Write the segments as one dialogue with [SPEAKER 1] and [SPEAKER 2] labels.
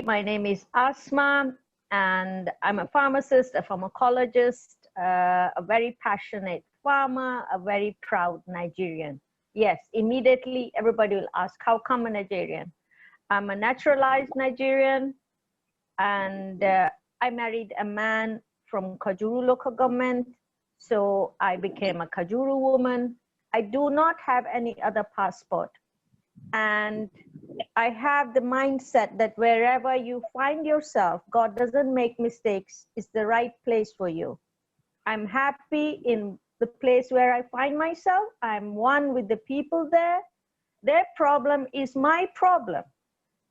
[SPEAKER 1] My name is Asma, and I'm a pharmacist, a pharmacologist, a very passionate farmer, a very proud Nigerian. Yes, immediately everybody will ask, how come a Nigerian? I'm a naturalized Nigerian, and I married a man from Kajuru local government, so I became a Kajuru woman. I do not have any other passport. And I have the mindset that wherever you find yourself, God doesn't make mistakes. It's the right place for you. I'm happy in the place where I find myself. I'm one with the people there. Their problem is my problem.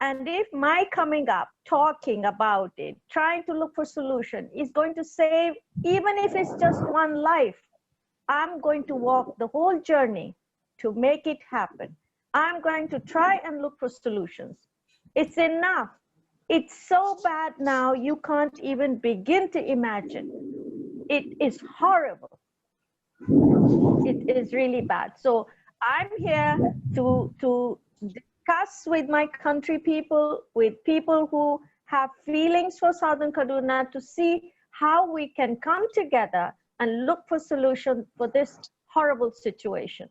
[SPEAKER 1] And if my coming up, talking about it, trying to look for solution is going to save, even if it's just one life, I'm going to walk the whole journey to make it happen. I'm going to try and look for solutions. It's enough. It's so bad now, you can't even begin to imagine. It is horrible. It is really bad. So I'm here to discuss with my country people, with people who have feelings for Southern Kaduna, to see how we can come together and look for solutions for this horrible situation.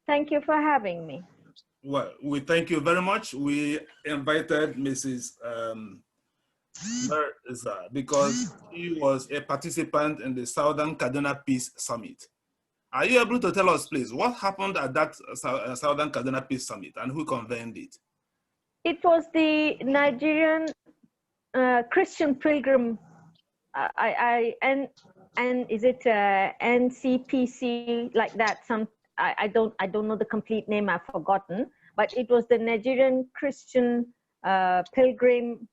[SPEAKER 1] Thank you for having me.
[SPEAKER 2] Well, we thank you very much. We invited Mrs. Mirza because she was a participant in the Southern Kaduna Peace Summit. Are you able to tell us, please, what happened at that Southern Kaduna Peace Summit and who convened it?
[SPEAKER 1] It was the Nigerian Christian Pilgrim, and is it NCPC, like that? I don't know the complete name, I've forgotten, but it was the Nigerian Christian Pilgrim,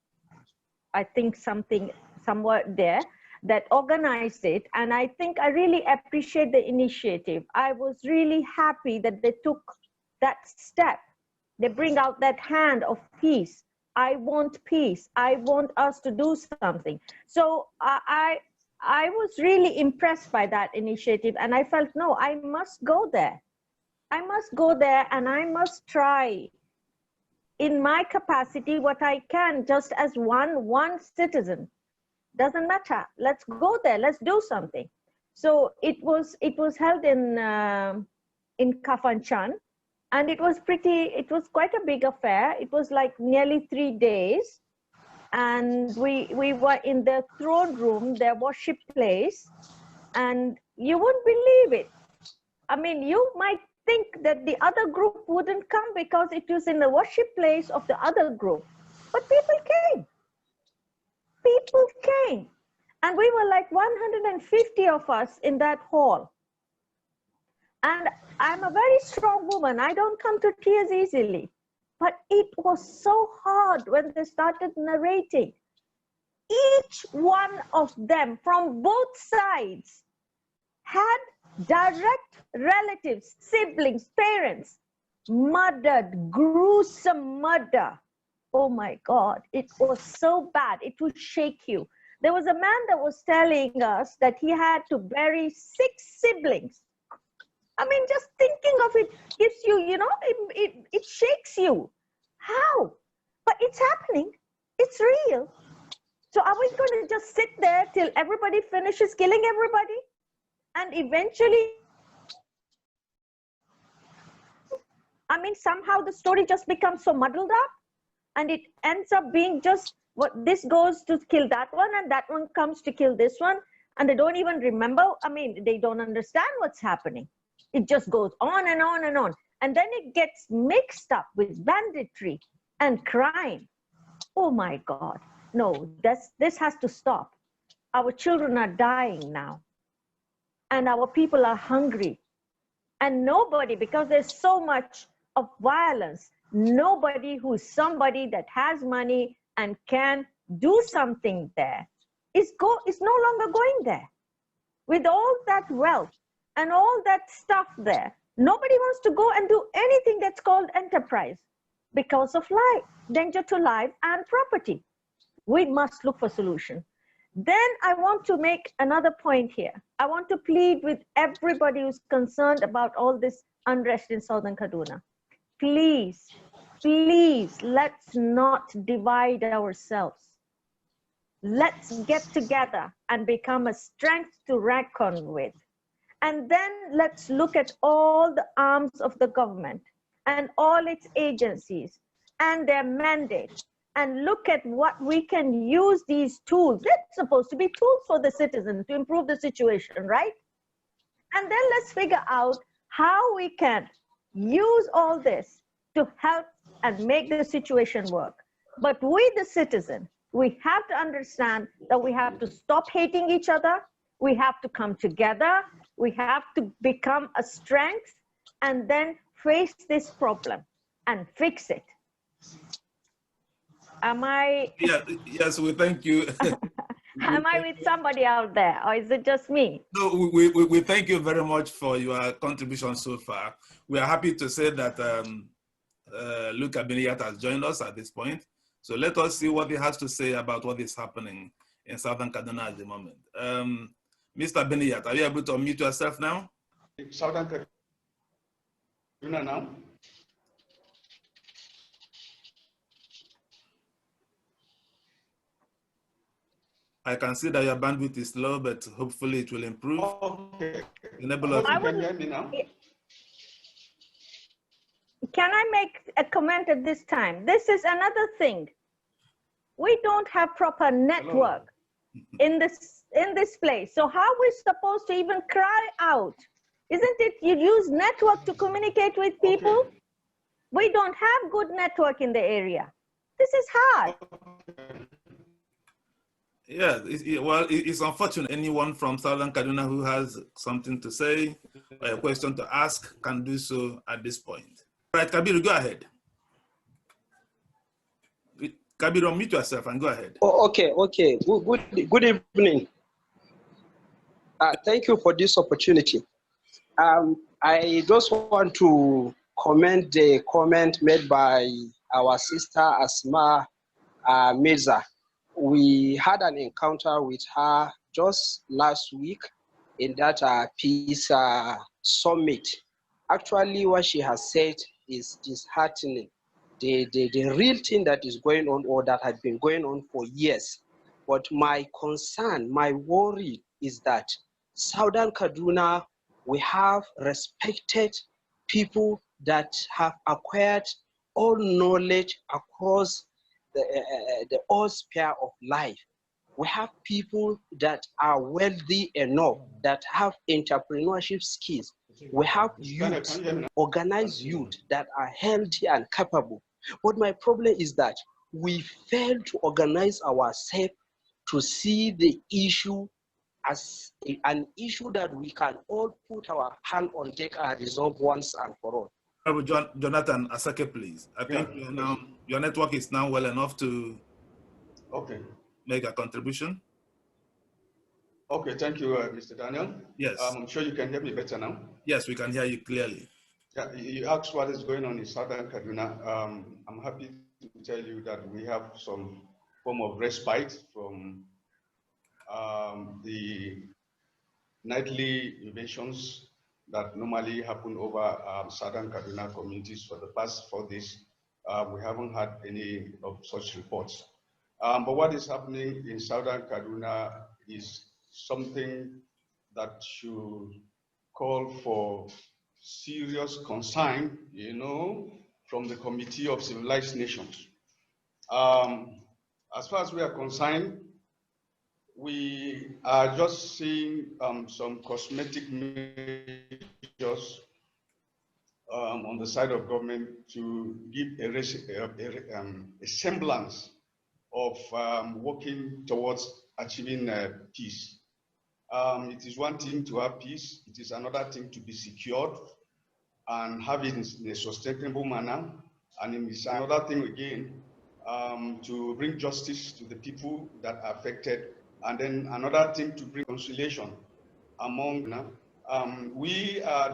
[SPEAKER 1] I think somewhere there, that organized it. And I think I really appreciate the initiative. I was really happy that they took that step. They bring out that hand of peace. I want peace. I want us to do something. So I was really impressed by that initiative, and I felt, no, I must go there. I must go there, and I must try in my capacity what I can, just as one citizen. Doesn't matter. Let's go there. Let's do something. So it was held in Kafanchan, and it was quite a big affair. It was like nearly 3 days. And we were in the throne room, their worship place, and you wouldn't believe it. I mean, you might think that the other group wouldn't come because it was in the worship place of the other group, but people came. People came, and we were like 150 of us in that hall. And I'm a very strong woman. I don't come to tears easily. But it was so hard when they started narrating. Each one of them from both sides had direct relatives, siblings, parents, murdered, gruesome murder. Oh my God, it was so bad. It would shake you. There was a man that was telling us that he had to bury 6 siblings. I mean, just thinking of it gives you, you know, it shakes you. How? But it's happening. It's real. So are we going to just sit there till everybody finishes killing everybody? And eventually, I mean, somehow the story just becomes so muddled up, and it ends up being just what this goes to kill that one, and that one comes to kill this one, and they don't even remember. I mean, they don't understand what's happening. It just goes on and on and on. And then it gets mixed up with banditry and crime. Oh my God. No, this has to stop. Our children are dying now. And our people are hungry. And nobody, because there's so much of violence, nobody who's somebody that has money and can do something there is no longer going there. With all that wealth and all that stuff there, nobody wants to go and do anything that's called enterprise because of life, danger to life and property. We must look for solution. Then I want to make another point here. I want to plead with everybody who's concerned about all this unrest in Southern Kaduna. Please, please, let's not divide ourselves. Let's get together and become a strength to reckon with. And then let's look at all the arms of the government and all its agencies and their mandate, and look at what we can use these tools. They're supposed to be tools for the citizens to improve the situation, right? And then let's figure out how we can use all this to help and make the situation work. But we, the citizen, we have to understand that we have to stop hating each other. We have to come together. We have to become a strength and then face this problem and fix it. Am I?
[SPEAKER 2] Yeah, yes, we thank you.
[SPEAKER 1] Am I with somebody out there, or is it just me?
[SPEAKER 2] No, we thank you very much for your contribution so far. We are happy to say that Luka Binniyat has joined us at this point. So let us see what he has to say about what is happening in Southern Kaduna at the moment. Mr. Binniyat, are you able to unmute yourself now?
[SPEAKER 3] Southern Kaduna now.
[SPEAKER 2] I can see that your bandwidth is low, but hopefully it will improve.
[SPEAKER 3] Okay.
[SPEAKER 2] Enable us.
[SPEAKER 3] You can hear me now?
[SPEAKER 1] Can I make a comment at this time? This is another thing. We don't have proper network in this place. So how are we supposed to even cry out? Isn't it you use network to communicate with people?
[SPEAKER 3] Okay.
[SPEAKER 1] We don't have good network in the area. This is hard.
[SPEAKER 2] Yeah, it's unfortunate. Anyone from Southern Kaduna who has something to say or a question to ask can do so at this point. All right, Kabiru, go ahead. Kabiru, unmute yourself and go ahead.
[SPEAKER 4] Oh, okay. Good evening. Thank you for this opportunity. I just want to comment the comment made by our sister Asma Mirza. We had an encounter with her just last week in that peace summit. Actually, what she has said is disheartening. The real thing that is going on, or that had been going on for years. But my concern, my worry is that Southern Kaduna, we have respected people that have acquired all knowledge across the all sphere of life. We have people that are wealthy enough, that have entrepreneurship skills. We have youth, organized youth that are healthy and capable. But my problem is that we fail to organize ourselves to see the issue as an issue that we can all put our hand on deck and resolve once and for all.
[SPEAKER 2] Jonathan Asake, please. I think your network is now well enough to make a contribution.
[SPEAKER 3] Okay, thank you, Mr. Daniel.
[SPEAKER 2] Yes.
[SPEAKER 3] I'm sure you can hear me better now.
[SPEAKER 2] Yes, we can hear you clearly.
[SPEAKER 3] Yeah, you asked what is going on in Southern Kaduna. I'm happy to tell you that we have some form of respite from the nightly invasions that normally happen over Southern Kaduna communities for the past 4 days. We haven't had any of such reports. But what is happening in Southern Kaduna is something that should call for serious concern, from the Committee of Civilized Nations. As far as we are concerned, we are just seeing some cosmetic measures on the side of government to give a semblance of working towards achieving peace. It is one thing to have peace. It is another thing to be secured and have it in a sustainable manner. And it is another thing again to bring justice to the people that are affected. And then another thing to bring conciliation among we are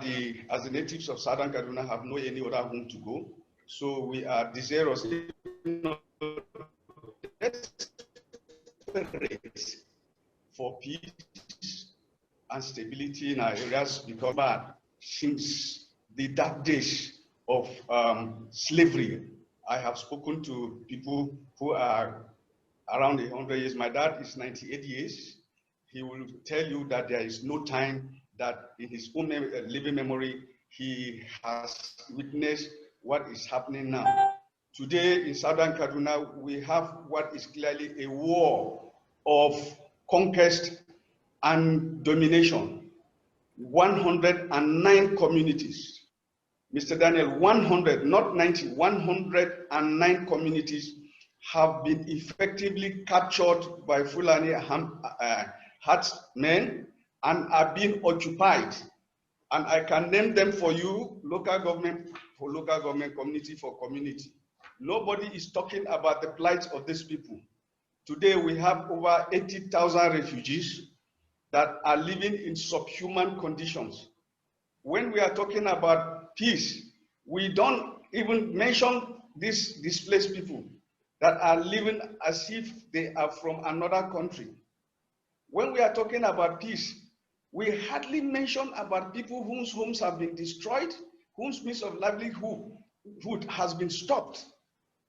[SPEAKER 3] as the natives of Southern Kaduna have no any other home to go. So we are desirous for peace and stability in our areas, because bad since the dark days of slavery I have spoken to people who are around 100 years. My dad is 98 years. He will tell you that there is no time that in his own living memory, he has witnessed what is happening now. Today in Southern Kaduna, we have what is clearly a war of conquest and domination. 109 communities. Mr. Daniel, 100, not 90, 109 communities have been effectively captured by Fulani herdsmen and are being occupied. And I can name them for you, local government for local government, community for community. Nobody is talking about the plight of these people. Today we have over 80,000 refugees that are living in subhuman conditions. When we are talking about peace, we don't even mention these displaced people that are living as if they are from another country. When we are talking about peace, we hardly mention about people whose homes have been destroyed, whose means of livelihood has been stopped.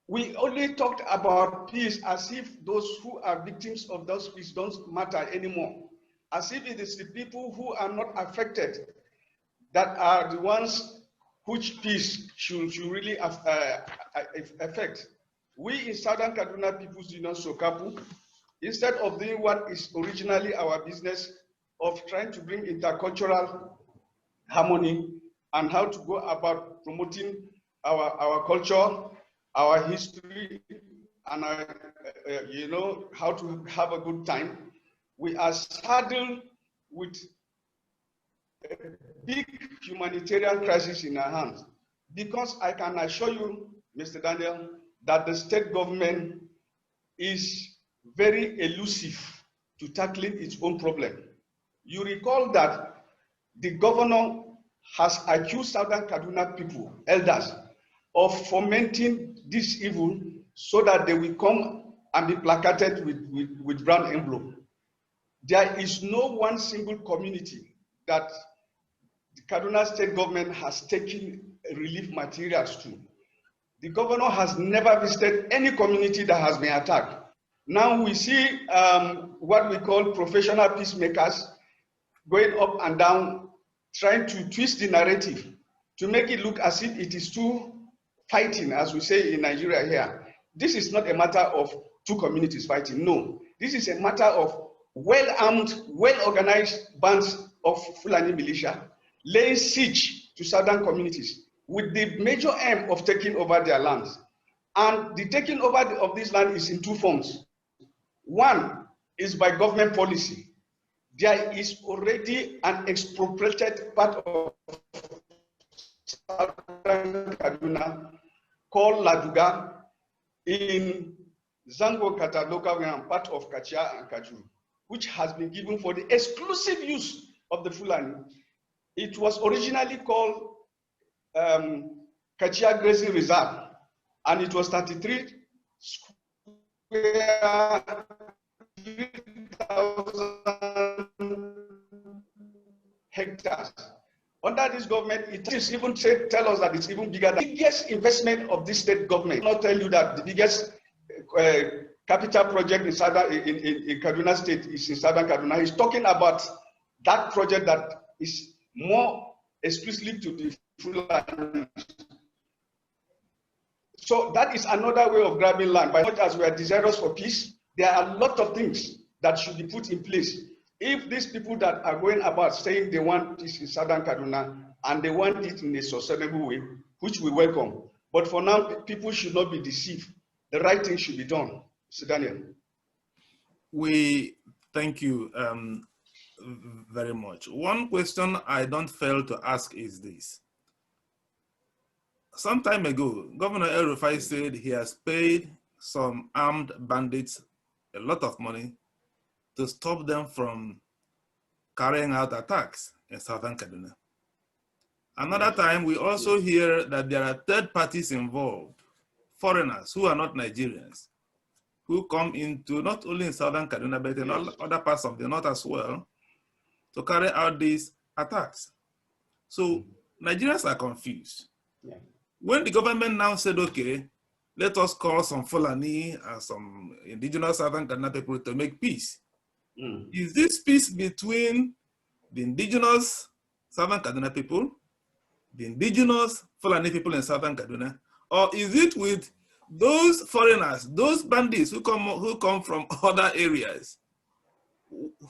[SPEAKER 3] We only talked about peace as if those who are victims of those peace don't matter anymore, as if it is the people who are not affected that are the ones which peace should really affect. We in Southern Kaduna People's Union, SOKAPU, instead of doing what is originally our business of trying to bring intercultural harmony and how to go about promoting our culture, our history, and how to have a good time, we are saddled with a big humanitarian crisis in our hands. Because I can assure you, Mr. Daniel, that the state government is very elusive to tackling its own problem. You recall that the governor has accused Southern Kaduna people, elders, of fomenting this evil so that they will come and be placarded with brown envelope. There is no one single community that the Kaduna state government has taken relief materials to. The governor has never visited any community that has been attacked. Now we see what we call professional peacemakers going up and down, trying to twist the narrative to make it look as if it is two fighting, as we say in Nigeria here. This is not a matter of two communities fighting, no. This is a matter of well-armed, well-organized bands of Fulani militia laying siege to southern communities with the major aim of taking over their lands. And the taking over of this land is in two forms. One is by government policy. There is already an expropriated part of southern Kaduna called Laduga in Zango Kata local government, part of Kachia and Kajuru, which has been given for the exclusive use of the Fulani. It was originally called Kachia Grazing Reserve, and it was 33 square 3,000 hectares. Under this government, it is even tell us that it's even bigger. The biggest investment of this state government. I will not tell you that the biggest capital project in Kaduna State is in Southern Kaduna. He's talking about that project that is more exclusively to the Fulani. So that is another way of grabbing land. By much as we are desirous for peace, there are a lot of things that should be put in place. If these people that are going about saying they want peace in Southern Kaduna and they want it in a sustainable way, which we welcome, but for now, people should not be deceived. The right thing should be done. Mr. Daniel.
[SPEAKER 2] We thank you very much. One question I don't fail to ask is this. Some time ago, Governor El-rufai said he has paid some armed bandits a lot of money to stop them from carrying out attacks in Southern Kaduna. Another time, we also hear that there are third parties involved, foreigners who are not Nigerians, who come into not only in Southern Kaduna, but in all other parts of the north as well, to carry out these attacks. So Nigerians are confused. Yeah. When the government now said, okay, let us call some Fulani and some indigenous Southern Kaduna people to make peace. Is this peace between the indigenous Southern Kaduna people, the indigenous Fulani people in Southern Kaduna, or is it with those foreigners, those bandits who come from other areas?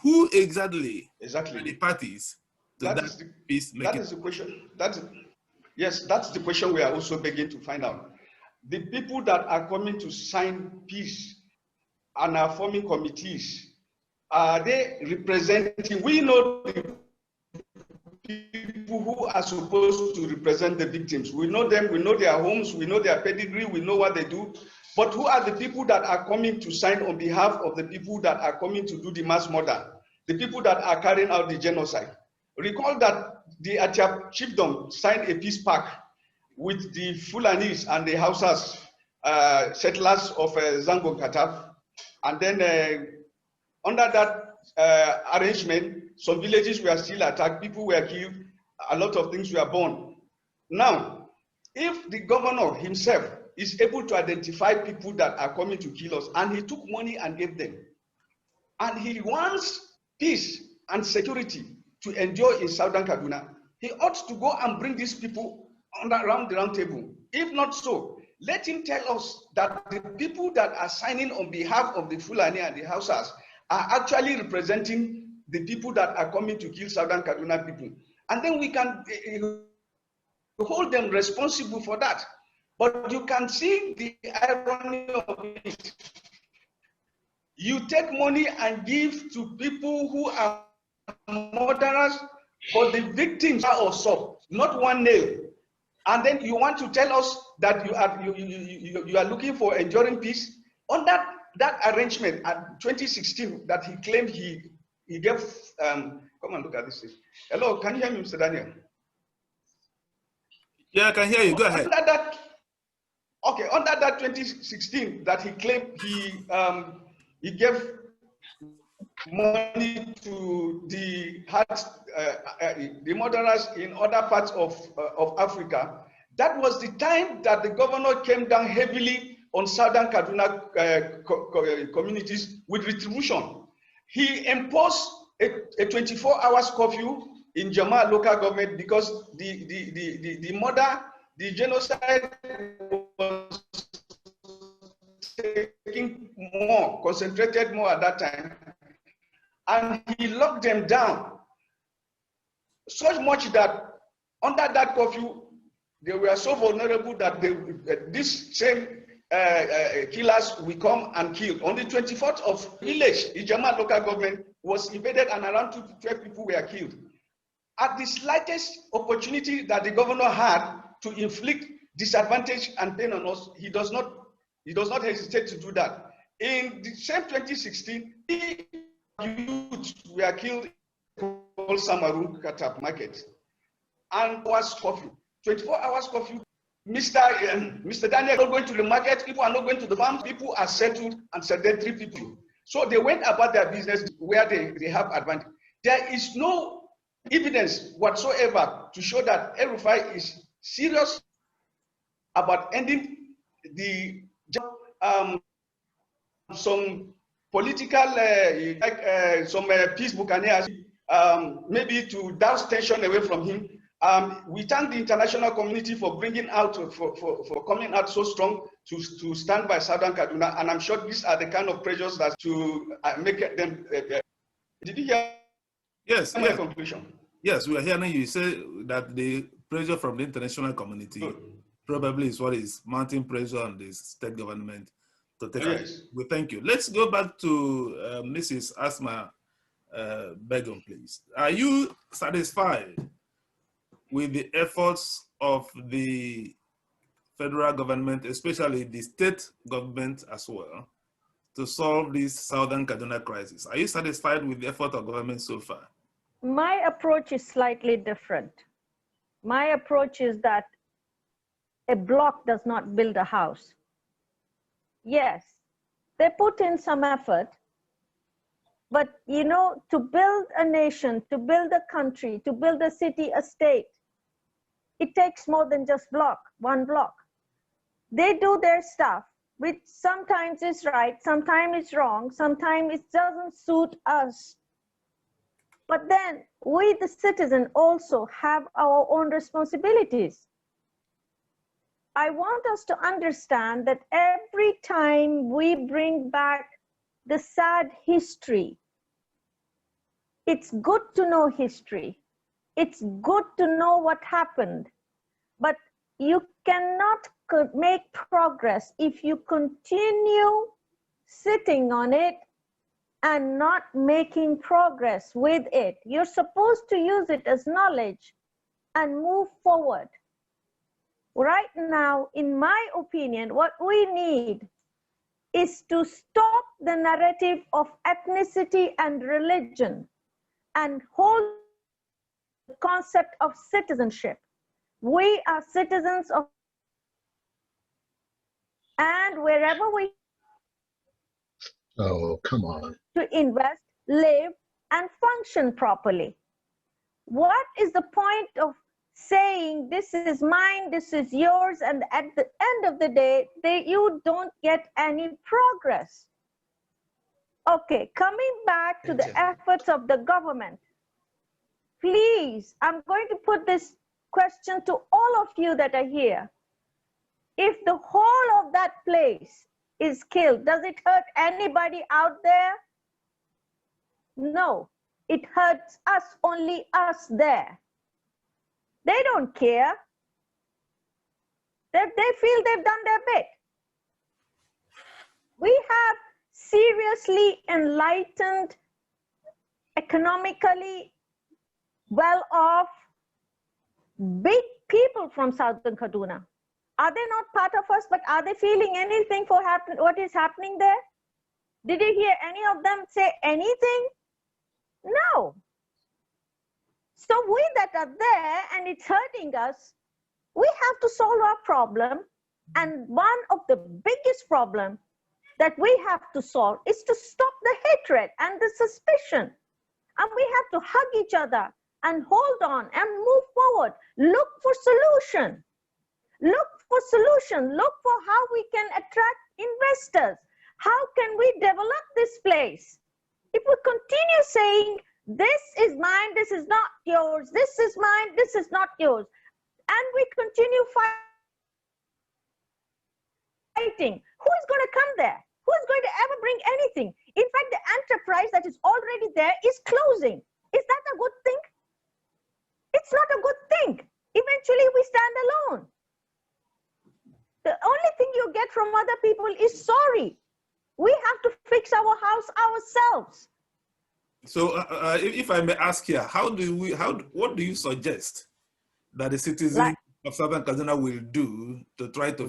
[SPEAKER 2] Who exactly are the parties to that peace making?
[SPEAKER 3] That is the question. Yes, that's the question we are also beginning to find out. The people that are coming to sign peace and are forming committees, are they representing? We know the people who are supposed to represent the victims. We know them, we know their homes, we know their pedigree, we know what they do. But who are the people that are coming to sign on behalf of the people that are coming to do the mass murder? The people that are carrying out the genocide. Recall that the Atiap chiefdom signed a peace pact with the Fulanis and the Hausas, settlers of Zango Kataf. And then under that arrangement, some villages were still attacked, people were killed, a lot of things were burned. Now, if the governor himself is able to identify people that are coming to kill us, and he took money and gave them, and he wants peace and security to endure in Southern Kaduna, he ought to go and bring these people around the round table. If not so, let him tell us that the people that are signing on behalf of the Fulani and the Hausas are actually representing the people that are coming to kill Southern Kaduna people. And then we can hold them responsible for that. But you can see the irony of it. You take money and give to people who are murderers for the victims or so, not one nail. And then you want to tell us that you are looking for enduring peace? On that arrangement at 2016 that he claimed he gave, come and look at this. Hello, can you hear me, Mr. Daniel?
[SPEAKER 2] Yeah, I can hear you. Go ahead.
[SPEAKER 3] Under that 2016 that he claimed he gave money to the murderers in other parts of Africa. That was the time that the governor came down heavily on Southern Kaduna communities with retribution. He imposed a 24 hours curfew in Jama local government because the murder, the genocide was taking more, concentrated more at that time. And he locked them down so much that under that curfew, they were so vulnerable that this same killers will come and kill. On the 24th of village, the German local government was invaded and around 12 people were killed. At the slightest opportunity that the governor had to inflict disadvantage and pain on us, he does not hesitate to do that. In the same 2016, youth were killed in Samaru Katap market and was curfew, 24 hours curfew. Mr. Daniel not going to the market, people are not going to the farm, people are settled and sedentary people. So they went about their business where they have advantage. There is no evidence whatsoever to show that El-rufai is serious about ending the some political, some peace buccaneers, maybe to douse tension away from him. We thank the international community for bringing out, for coming out so strong to stand by Southern Kaduna, and I'm sure these are the kind of pressures that to make them. Did you hear?
[SPEAKER 2] Yes.
[SPEAKER 3] My conclusion.
[SPEAKER 2] Yes, we are hearing you say that the pressure from the international community probably is what is mounting pressure on the state government to take action. We thank you. Let's go back to Mrs. Asma Begum, please. Are you satisfied with the efforts of the federal government, especially the state government as well, to solve this Southern Kaduna crisis? Are you satisfied with the effort of government so far?
[SPEAKER 1] My approach is slightly different. My approach is that a block does not build a house. Yes, they put in some effort, but you know, to build a nation, to build a country, to build a city, a state, it takes more than just one block. They do their stuff, which sometimes is right, sometimes it's wrong, sometimes it doesn't suit us. But then we, the citizen, also have our own responsibilities. I want us to understand that every time we bring back the sad history, it's good to know history. It's good to know what happened, but you cannot make progress if you continue sitting on it and not making progress with it. You're supposed to use it as knowledge and move forward. Right now, in my opinion, what we need is to stop the narrative of ethnicity and religion and hold the concept of citizenship. We are citizens of, and wherever we
[SPEAKER 5] come on.
[SPEAKER 1] To invest, live, and function properly. What is the point of saying this is mine, this is yours, and at the end of the day, you don't get any progress? Okay, coming back to the efforts of the government, please, I'm going to put this question to all of you that are here. If the whole of that place is killed, does it hurt anybody out there? No, it hurts us, only us there. They don't care. They feel they've done their bit. We have seriously enlightened, economically well-off, big people from southern Kaduna. Are they not part of us, but are they feeling anything for what is happening there? Did you hear any of them say anything? No. So we that are there and it's hurting us, we have to solve our problem. And one of the biggest problems that we have to solve is to stop the hatred and the suspicion. And we have to hug each other and hold on and move forward. Look for solution. Look for solution. Look for how we can attract investors. How can we develop this place? If we continue saying, this is mine, this is not yours, this is mine, this is not yours, and we continue fighting, who is going to come there? Who is going to ever bring anything? In fact, the enterprise that is already there is closing. Is that a good thing? It's not a good thing. Eventually, we stand alone. The only thing you get from other people is sorry. We have to fix our house ourselves.
[SPEAKER 2] So, if I may ask here, what do you suggest that the citizens of Southern Kaduna will do to try to?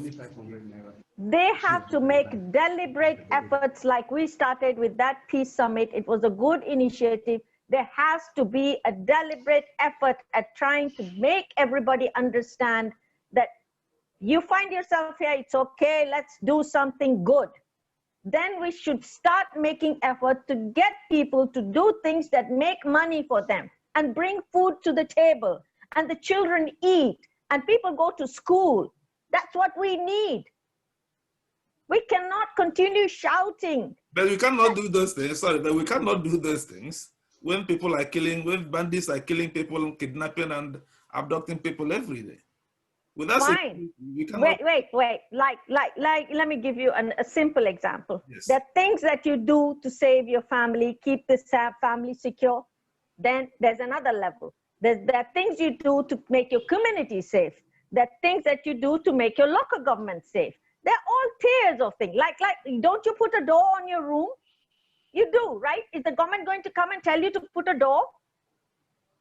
[SPEAKER 1] They have to make deliberate efforts, like we started with that peace summit. It was a good initiative. There has to be a deliberate effort at trying to make everybody understand that you find yourself here, it's okay, let's do something good. Then we should start making effort to get people to do things that make money for them and bring food to the table, and the children eat and people go to school. That's what we need. We cannot continue shouting.
[SPEAKER 2] But we cannot do those things. Sorry, but we cannot do those things when people are killing, when bandits are killing people, kidnapping and abducting people every day.
[SPEAKER 1] Fine. Wait. Let me give you a simple example.
[SPEAKER 2] Yes.
[SPEAKER 1] There are things that you do to save your family, keep the family secure. Then there's another level. There are things you do to make your community safe. There are things that you do to make your local government safe. They're all tiers of things. Like, don't you put a door on your room? You do, right? Is the government going to come and tell you to put a door?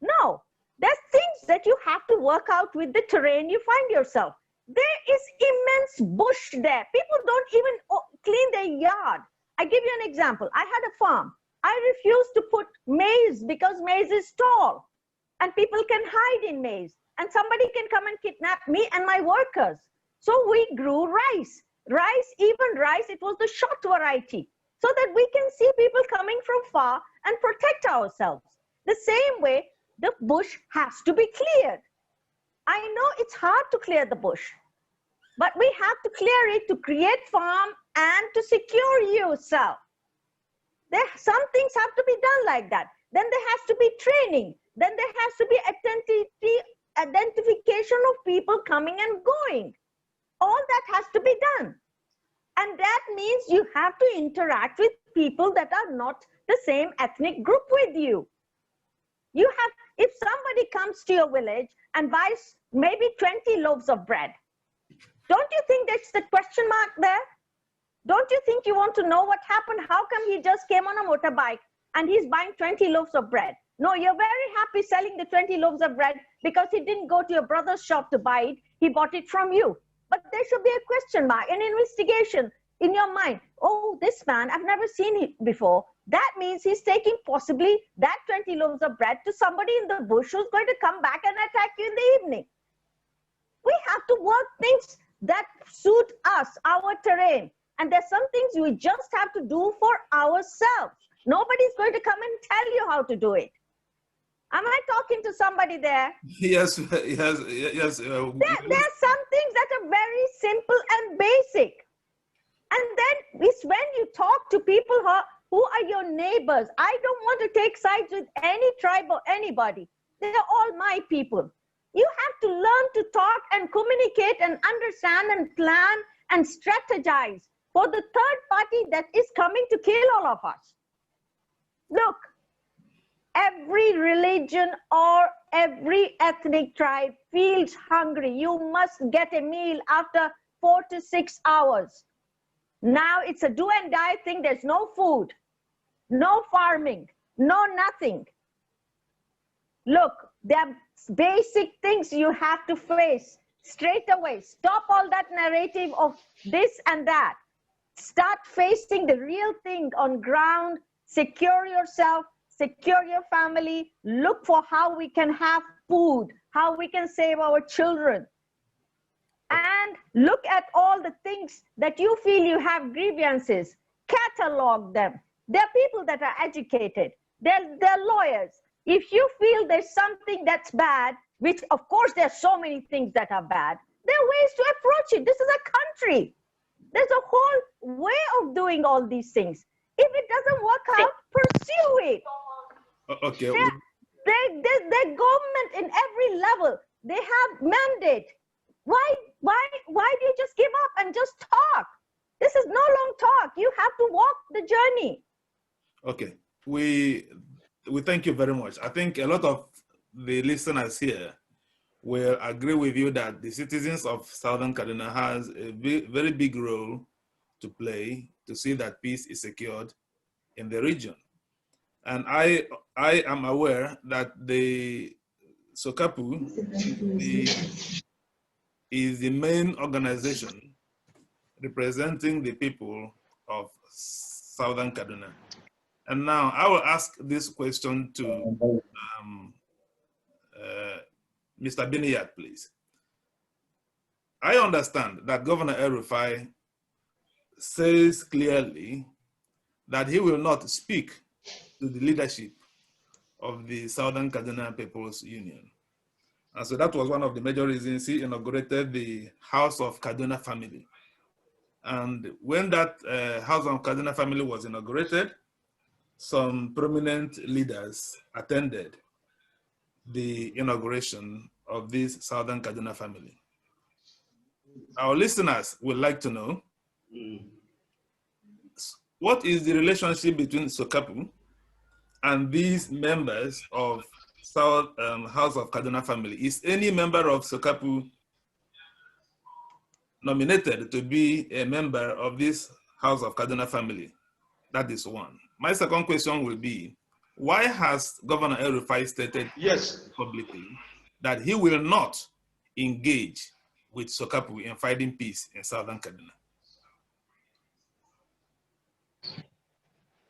[SPEAKER 1] No. There's things that you have to work out with the terrain you find yourself. There is immense bush there. People don't even clean their yard. I give you an example. I had a farm. I refused to put maize because maize is tall and people can hide in maize and somebody can come and kidnap me and my workers. So we grew rice. Even rice, it was the short variety so that we can see people coming from far and protect ourselves. The same way, the bush has to be cleared. I know it's hard to clear the bush. But we have to clear it to create farm and to secure yourself. Some things have to be done like that. Then there has to be training. Then there has to be identification of people coming and going. All that has to be done. And that means you have to interact with people that are not the same ethnic group with you. You have, if somebody comes to your village and buys maybe 20 loaves of bread, don't you think there's the question mark there? Don't you think you want to know what happened? How come he just came on a motorbike and he's buying 20 loaves of bread? No, you're very happy selling the 20 loaves of bread because he didn't go to your brother's shop to buy it. He bought it from you. But there should be a question mark, an investigation in your mind. Oh, this man, I've never seen him before. That means he's taking possibly that 20 loaves of bread to somebody in the bush who's going to come back and attack you in the evening. We have to work things that suit us, our terrain. And there's some things we just have to do for ourselves. Nobody's going to come and tell you how to do it. Am I talking to somebody there?
[SPEAKER 2] Yes, yes, yes.
[SPEAKER 1] There are some things that are very simple and basic. And then it's when you talk to people who are your neighbors. I don't want to take sides with any tribe or anybody. They're all my people. You have to learn to talk and communicate and understand and plan and strategize for the third party that is coming to kill all of us. Look, every religion or every ethnic tribe feels hungry. You must get a meal after 4 to 6 hours. Now it's a do and die thing. There's no food, no farming, no nothing. Look, there are basic things you have to face straight away. Stop all that narrative of this and that. Start facing the real thing on ground. Secure yourself, secure your family. Look for how we can have food, how we can save our children. And look at all the things that you feel you have grievances. Catalog them. There are people that are educated. They're lawyers. If you feel there's something that's bad, which of course there's so many things that are bad, there are ways to approach it. This is a country. There's a whole way of doing all these things. If it doesn't work out, pursue it.
[SPEAKER 2] Okay.
[SPEAKER 1] The government in every level, they have mandate. Why do you just give up and just talk? This is no long talk. You have to walk the journey.
[SPEAKER 2] Okay. We thank you very much. I think a lot of the listeners here will agree with you that the citizens of Southern Kaduna has a very big role to play to see that peace is secured in the region. And I am aware that the SOKAPU is the main organization representing the people of Southern Kaduna. And now I will ask this question to Mr. Binniyat, please. I understand that Governor El-rufai says clearly that he will not speak to the leadership of the Southern Kaduna People's Union. And so that was one of the major reasons he inaugurated the House of Kaduna Family. And when that House of Kaduna Family was inaugurated, some prominent leaders attended the inauguration of this Southern Kaduna Family. Our listeners would like to know, what is the relationship between SOKAPU and these members of House of Kaduna Family? Is any member of SOKAPU nominated to be a member of this House of Kaduna Family? That is one. My second question will be, why has Governor El-rufai stated publicly that he will not engage with SOKAPU in fighting peace in Southern Kaduna?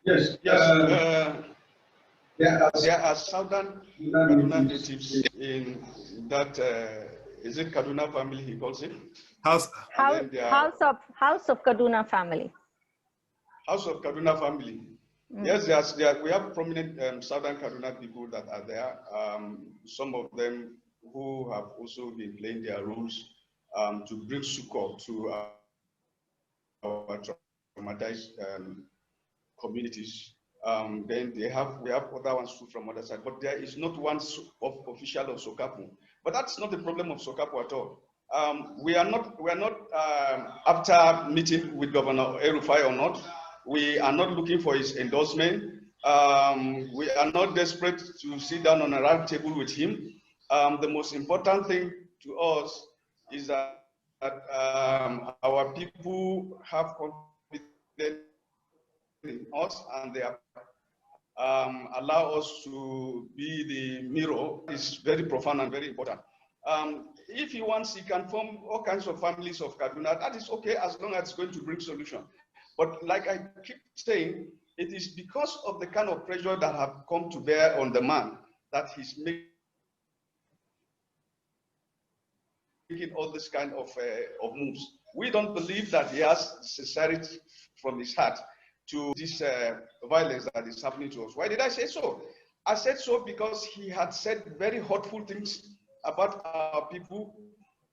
[SPEAKER 3] Yes, there are Southern Kaduna natives in that, is it Kaduna Family he calls it?
[SPEAKER 1] House of Kaduna Family.
[SPEAKER 3] House of Kaduna Family. Yes, we have prominent Southern Kaduna people that are there. Some of them who have also been playing their roles to bring succor to our traumatized communities. Then we have other ones too from other side, but there is not one official of SOKAPU. But that's not the problem of SOKAPU at all. We are not after meeting with Governor El-rufai or not. We are not looking for his endorsement. We are not desperate to sit down on a round table with him. The most important thing to us is that our people have confidence in us, and they are, allow us to be the mirror. Is very profound and very important. If he wants, he can form all kinds of families of Kaduna. That is okay, as long as it's going to bring solution. But like I keep saying, it is because of the kind of pressure that have come to bear on the man that he's making all this kind of moves. We don't believe that he has sincerity from his heart to this violence that is happening to us. Why did I say so? I said so because he had said very hurtful things about our people.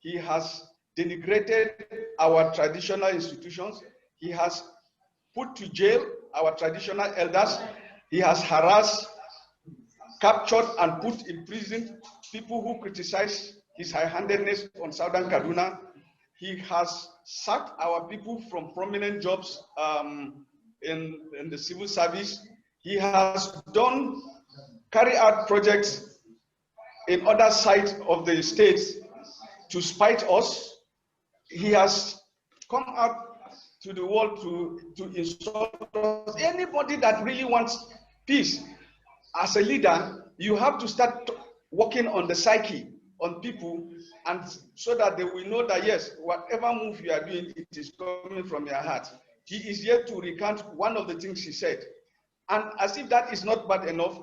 [SPEAKER 3] He has denigrated our traditional institutions. He has put to jail our traditional elders. He has harassed, captured, and put in prison people who criticize his high-handedness on Southern Kaduna. He has sacked our people from prominent jobs in the civil service. He has carried out projects in other sides of the states to spite us. He has come out to the world to insult us. Anybody that really wants peace, as a leader, you have to start working on the psyche on people, and so that they will know that yes, whatever move you are doing, it is coming from your heart. He is yet to recount one of the things he said, and as if that is not bad enough,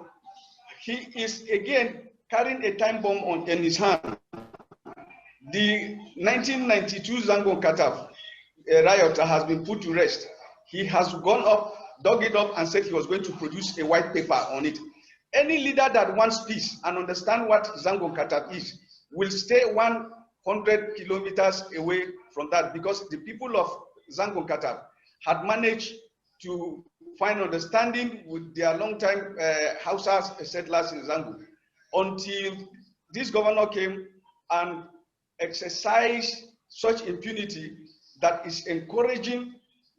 [SPEAKER 3] he is again carrying a time bomb in his hand. The 1992 Zango Kataf riot has been put to rest. He has gone up, dug it up, and said he was going to produce a white paper on it. Any leader that wants peace and understand what Zango Kataf is will stay 100 kilometers away from that, because the people of Zango Kataf had managed to find understanding with their long-time Hausa settlers in Zango, until this governor came and exercised such impunity that is encouraging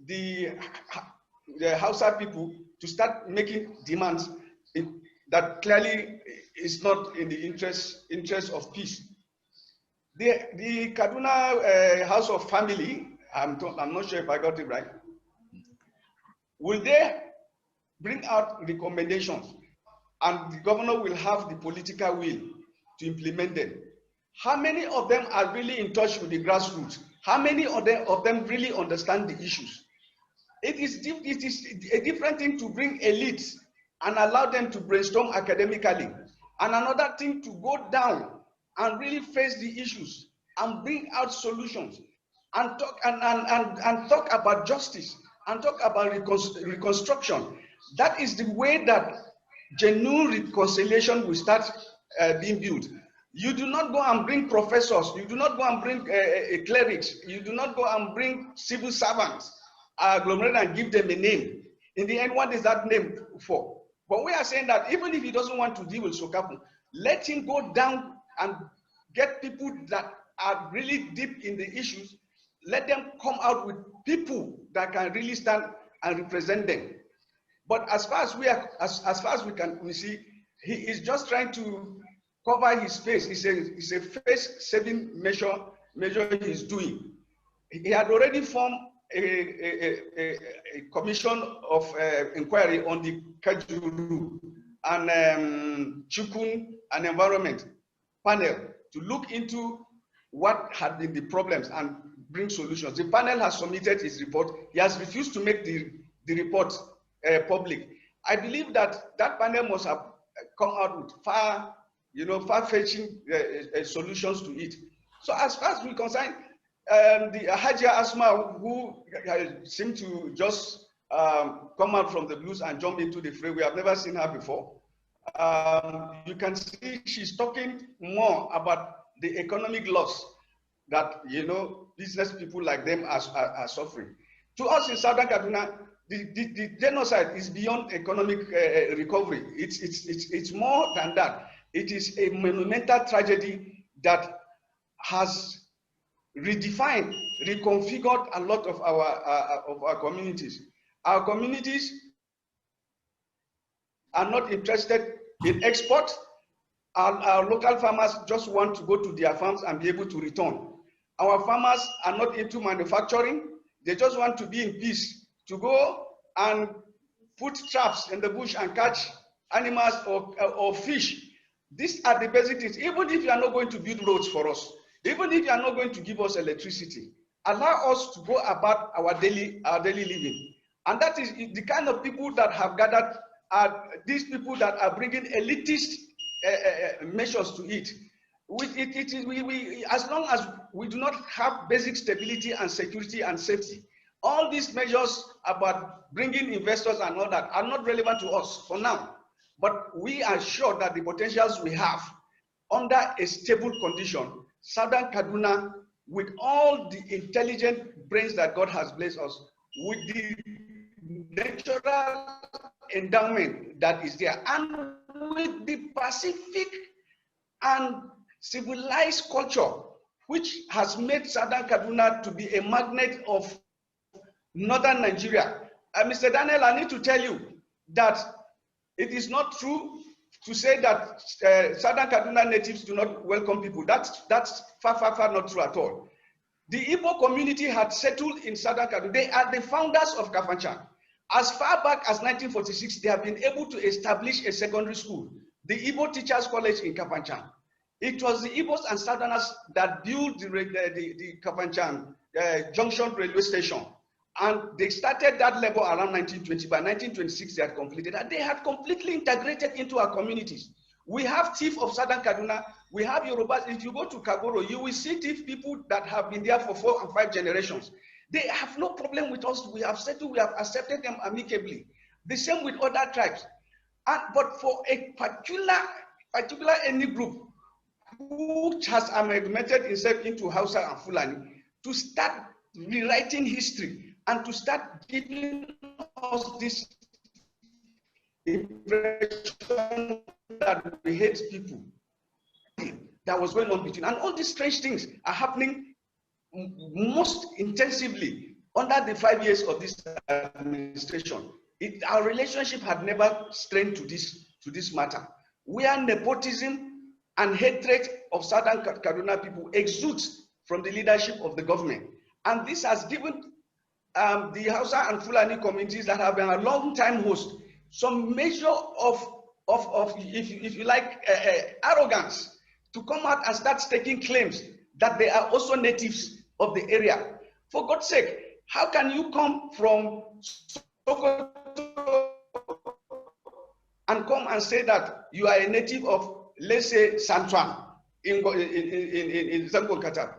[SPEAKER 3] the Hausa people to start making demands that clearly is not in the interest of peace. The Kaduna House of Family, I'm not sure if I got it right, will they bring out recommendations, and the governor will have the political will to implement them? How many of them are really in touch with the grassroots? How many of them really understand the issues? It is a different thing to bring elites and allow them to brainstorm academically, and another thing to go down and really face the issues and bring out solutions and talk about justice and talk about reconstruction. That is the way that genuine reconciliation will start being built. You do not go and bring professors, you do not go and bring clerics, you do not go and bring civil servants, agglomerate and give them a name. In the end, what is that name for? But we are saying that even if he doesn't want to deal with SOKAPU, let him go down and get people that are really deep in the issues. Let them come out with people that can really stand and represent them. But as far as we see, he is just trying to cover his face. It's a face-saving measure he's doing. He had already formed a commission of inquiry on the Kajuru and Chukun and environment panel to look into what had been the problems and bring solutions. The panel has submitted his report. He has refused to make the report public. I believe that panel must have come out with far-fetching solutions to it. So as far as we're concerned, the Hajia Asma, who seemed to just come out from the blues and jump into the fray, we have never seen her before. You can see she's talking more about the economic loss that, business people like them are suffering. To us in Southern Kaduna, the genocide is beyond economic recovery. It's more than that. It is a monumental tragedy that has redefined, reconfigured a lot of our communities. Our communities are not interested in export. Our local farmers just want to go to their farms and be able to return. Our farmers are not into manufacturing. They just want to be in peace, to go and put traps in the bush and catch animals or fish. These are the basic things. Even if you are not going to build roads for us, even if you are not going to give us electricity, allow us to go about our daily living. And that is the kind of people that have gathered, are these people that are bringing elitist measures to it. As long as we do not have basic stability and security and safety, all these measures about bringing investors and all that are not relevant to us for now. But we are sure that the potentials we have under a stable condition, Southern Kaduna, with all the intelligent brains that God has blessed us, with the natural endowment that is there, and with the Pacific and civilized culture, which has made Southern Kaduna to be a magnet of northern Nigeria. Mr. Daniel, I need to tell you that it is not true to say that Southern Kaduna natives do not welcome people. That's far not true at all. The Igbo community had settled in Southern Kaduna. They are the founders of Kafanchan. As far back as 1946, they have been able to establish a secondary school, the Igbo Teachers College in Kafanchan. It was the Igbos and Southerners that built the Kafanchan Junction Railway Station. And they started that level around 1920. By 1926, they had completed, and they had completely integrated into our communities. We have Tif of Southern Kaduna. We have Yorubas. If you go to Kagoro, you will see Tif people that have been there for 4 and 5 generations. They have no problem with us. We have settled, we have accepted them amicably. The same with other tribes. But for a particular ethnic group which has amalgamated itself into Hausa and Fulani, to start rewriting history and to start giving us this impression that we hate people that was going on between. And all these strange things are happening most intensively under the 5 years of this administration. Our relationship had never strained to this matter. Where nepotism and hatred of Southern Kaduna people exudes from the leadership of the government. And this has given the Hausa and Fulani communities that have been a long time host some measure of if you like, arrogance to come out and start staking claims that they are also natives of the area. For God's sake, how can you come from Sokoto and come and say that you are a native of, let's say, Santuan in Zankolkata?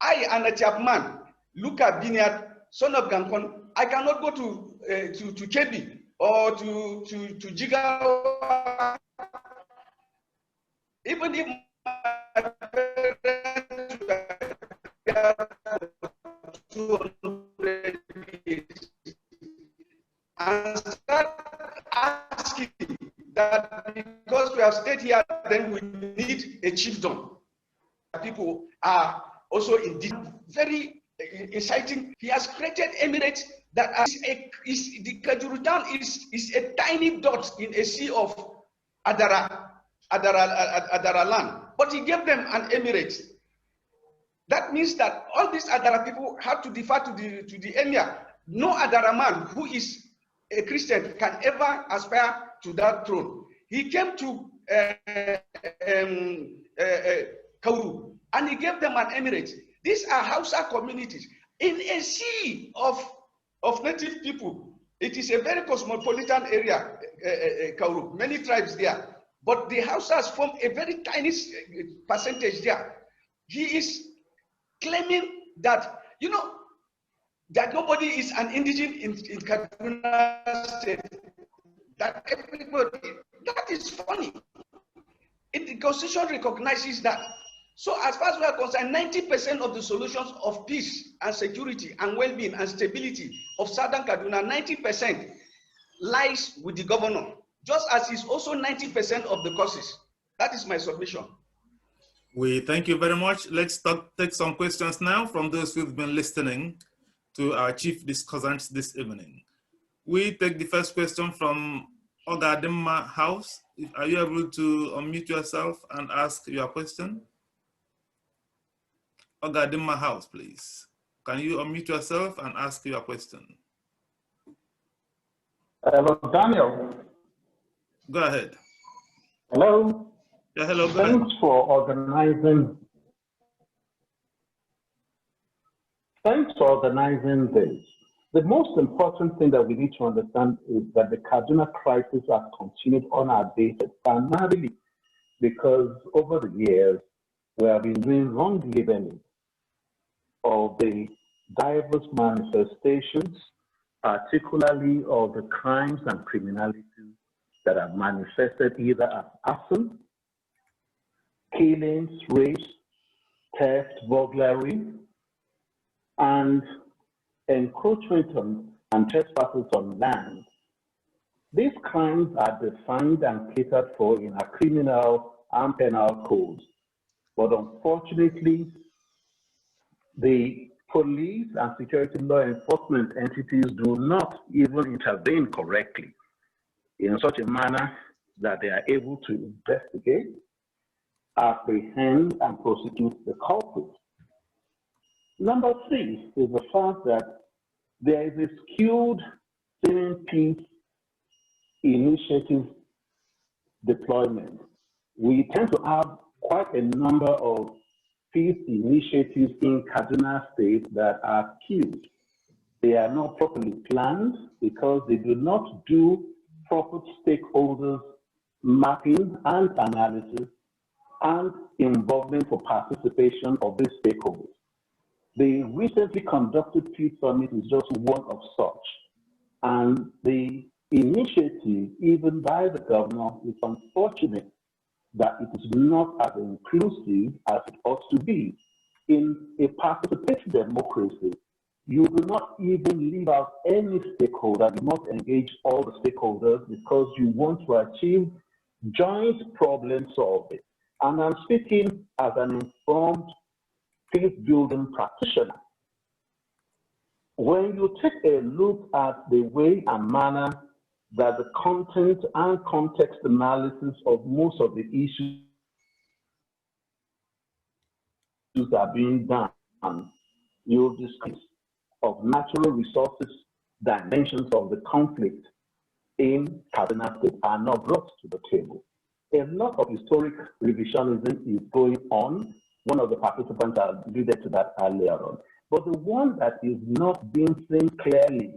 [SPEAKER 3] I am a Chapman, Luka Binniyat, son of Gankon. I cannot go to Kebi or to Jigawa, even if my parents were 200 years, and start asking that because we have stayed here, then we need a chiefdom. People are also indeed very inciting. He has created emirates that the Kajuru town is a tiny dot in a sea of Adara land, but he gave them an emirate. That means that all these Adara people have to defer to the emir. No Adara man who is a Christian can ever aspire to that throne. He came to Kauru and he gave them an emirate. These are Hausa communities in a sea of native people. It is a very cosmopolitan area, Kauru, many tribes there. But the Hausas form a very tiny percentage there. He is claiming that, that nobody is an indigene in Kaduna State. That everybody, that is funny. The Constitution recognizes that. So as far as we are concerned, 90% of the solutions of peace and security and well-being and stability of Southern Kaduna, 90% lies with the governor, just as is also 90% of the causes. That is my submission.
[SPEAKER 2] We thank you very much. Let's take some questions now from those who've been listening to our chief discussants this evening. We take the first question from Ogadimma House. Are you able to unmute yourself and ask your question? Ogadimma House, please. Can you unmute yourself and ask your question?
[SPEAKER 5] Hello, Daniel.
[SPEAKER 2] Go ahead.
[SPEAKER 5] Hello.
[SPEAKER 2] Yeah, hello, go ahead.
[SPEAKER 5] Thanks for organizing this. The most important thing that we need to understand is that the Kaduna crisis has continued unabated, primarily because over the years, we have been doing wrong labeling of the diverse manifestations, particularly of the crimes and criminality that have manifested either as arson, killings, rapes, theft, burglary, and encroachment on and trespasses on land. These crimes are defined and catered for in our criminal and penal codes. But unfortunately, the police and security law enforcement entities do not even intervene correctly in such a manner that they are able to investigate, apprehend, and prosecute the culprits. Number three is the fact that there is a skewed seeming peace initiative deployment. We tend to have quite a number of peace initiatives in Kaduna State that are skewed. They are not properly planned because they do not do proper stakeholders mapping and analysis and involvement for participation of these stakeholders. The recently conducted peace summit is just one of such. And the initiative, even by the governor, is unfortunate that it is not as inclusive as it ought to be. In a participatory democracy, you do not even leave out any stakeholder. You must engage all the stakeholders because you want to achieve joint problem solving. And I'm speaking as an informed peace-building practitioner. When you take a look at the way and manner that the content and context analysis of most of the issues are being done, you'll discuss of natural resources, dimensions of the conflict in Kaduna State are not brought to the table. A lot of historic revisionism is going on. One of the participants alluded to that earlier on. But the one that is not being seen clearly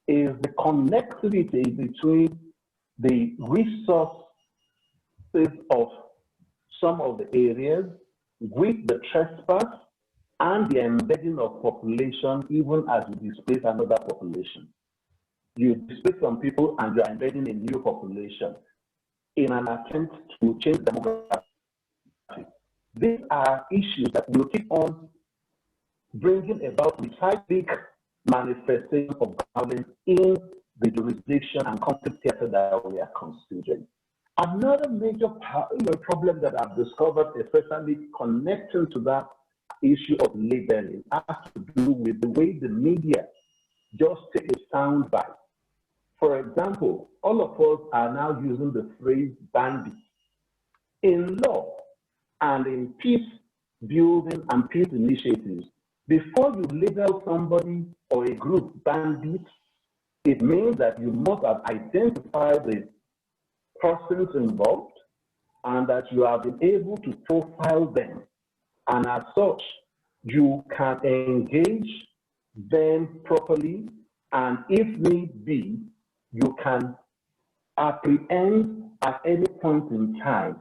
[SPEAKER 5] is the connectivity between the resources of some of the areas with the trespass and the embedding of population, even as you displace another population. You displace some people and you are embedding a new population in an attempt to change demographics. These are issues that will keep on bringing about recycling manifestation of violence in the jurisdiction and conflict theater that we are considering. Another major problem that I've discovered, especially connecting to that issue of labeling, has to do with the way the media just take a sound bite. For example, all of us are now using the phrase bandit. In law and in peace building and peace initiatives, before you label somebody or a group bandits, it means that you must have identified the persons involved and that you have been able to profile them. And as such, you can engage them properly, and if need be, you can apprehend at any point in time.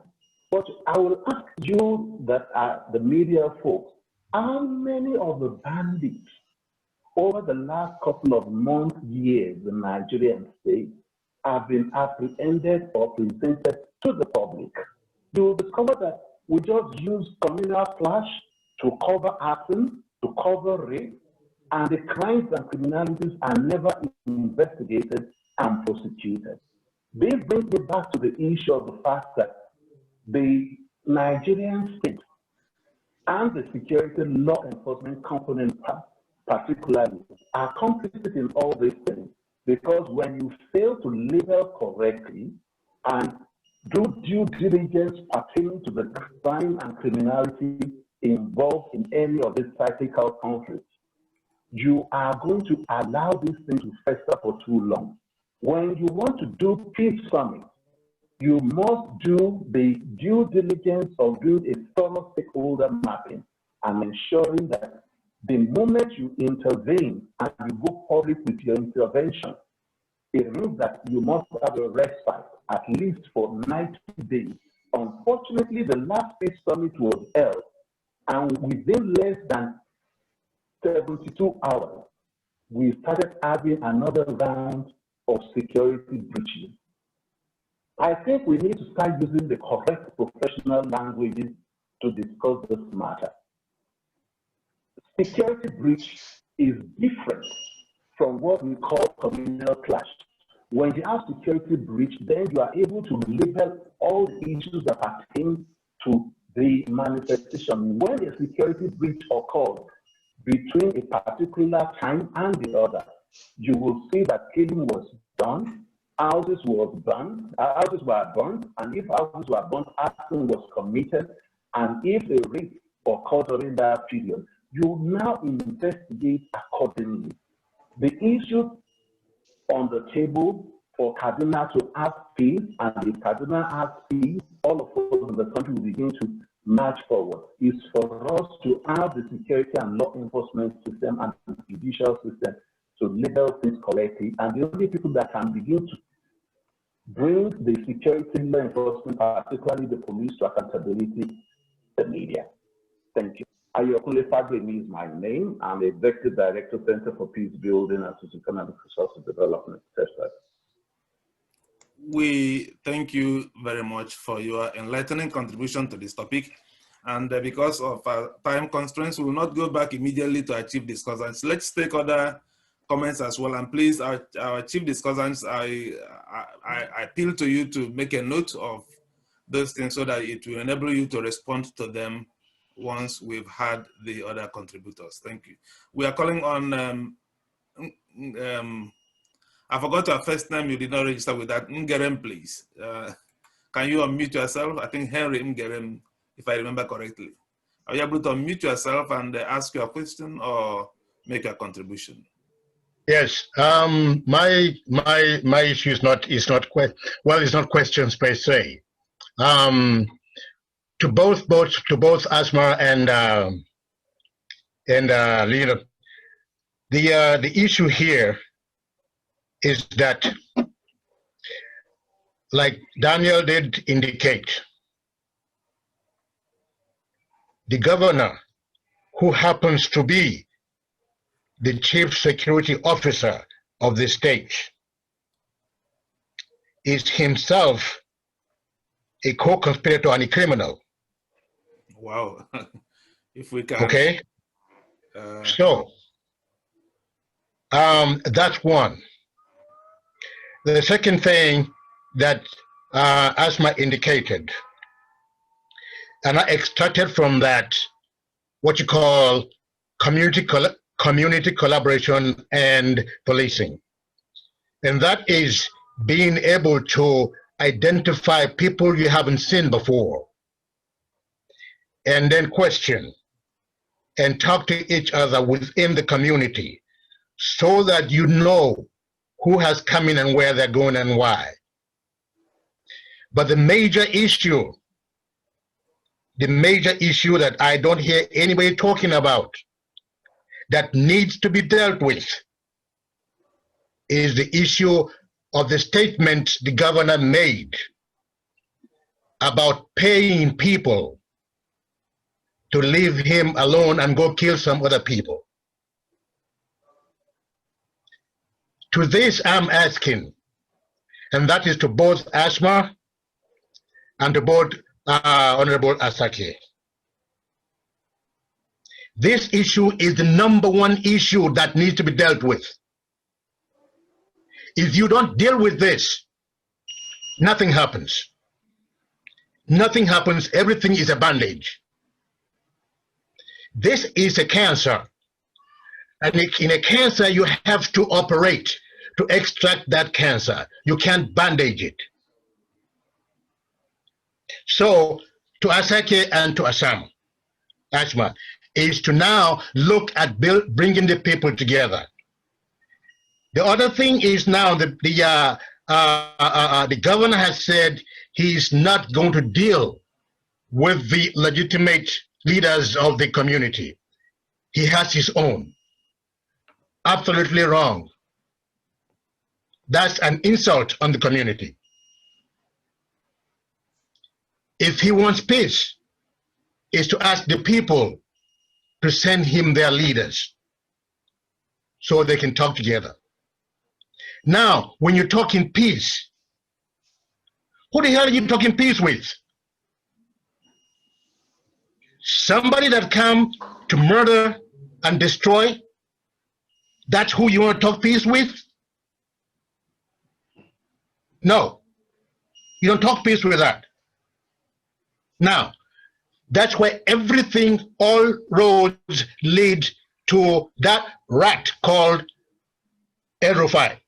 [SPEAKER 5] But I will ask you that are the media folks, how many of the bandits over the last couple of months, years in Nigerian state have been apprehended or presented to the public? You will discover that We just use communal clash to cover arson, to cover rape, and the crimes and criminalities are never investigated and prosecuted. This brings me back to the issue of the fact that the Nigerian state and the security law enforcement component particularly are complicit in all these things, because when you fail to label correctly and do due diligence pertaining to the crime and criminality involved in any of these cyclical conflicts, you are going to allow these things to fester for too long. When you want to do peace summit, you must do the due diligence of doing a thorough stakeholder mapping and ensuring that the moment you intervene and you go public with your intervention, it means that you must have a respite at least for 90 days. Unfortunately, the last peace summit was held, and within less than 72 hours, we started having another round of security breaches. I think we need to start using the correct professional languages to discuss this matter. Security breach is different from what we call communal clash. When you have security breach, then you are able to label all the issues that pertain to the manifestation. When a security breach occurs between a particular time and the other, you will see that killing was done, houses were burned, and if houses were burned, arson was committed, and if a rape occurred during that period, you now investigate accordingly. The issue on the table for Kaduna to have peace, and if Kaduna has peace, all of us in the country will begin to march forward, is for us to have the security and law enforcement system and the judicial system to label things correctly, and the only people that can begin to bring the security law enforcement, particularly the police, to accountability, the media. Thank you. Ayokunle Fagbemi is my name. I'm Executive Director, Center for Peace Building and Socio-Economic Resource Development.
[SPEAKER 2] We thank you very much for your enlightening contribution to this topic. And because of time constraints, we will not go back immediately to our chief discussants. Let's take other comments as well. And please, our chief discussants, I appeal to you to make a note of those things so that it will enable you to respond to them once we've had the other contributors. Thank you. We are calling on, I forgot your first name, you did not register with that. Ngerem, please. Can you unmute yourself? I think Henry Ngerem, if I remember correctly. Are you able to unmute yourself and ask your question or make a contribution?
[SPEAKER 6] Yes, my issue is not questions per se. To both Asma and Lena, the issue here is that, like Daniel did indicate, the governor, who happens to be the chief security officer of the state, is himself a co-conspirator and a criminal.
[SPEAKER 2] Wow. If we can.
[SPEAKER 6] Okay. So that's one. The second thing that Asma indicated, and I extracted from that what you call community collaboration and policing. And that is being able to identify people you haven't seen before, and then question and talk to each other within the community so that you know who has come in and where they're going and why. But the major issue that I don't hear anybody talking about that needs to be dealt with is the issue of the statement the governor made about paying people to leave him alone and go kill some other people. To this I'm asking, and that is to both Asma and to both Honorable Asake. This issue is the #1 issue that needs to be dealt with. If you don't deal with this, nothing happens. Nothing happens. Everything is a bandage. This is a cancer. And in a cancer, you have to operate to extract that cancer. You can't bandage it. So, to Asake and to Asma, is to now look at bringing the people together. The other thing is now the governor has said he's not going to deal with the legitimate leaders of the community. He has his own. Absolutely wrong. That's an insult on the community. If he wants peace, is to ask the people to send him their leaders so they can talk together. Now, when you're talking peace, who the hell are you talking peace with? Somebody that come to murder and destroy? That's who you want to talk peace with? No, you don't talk peace with that. Now, that's where everything, all roads lead to that rat called El-rufai.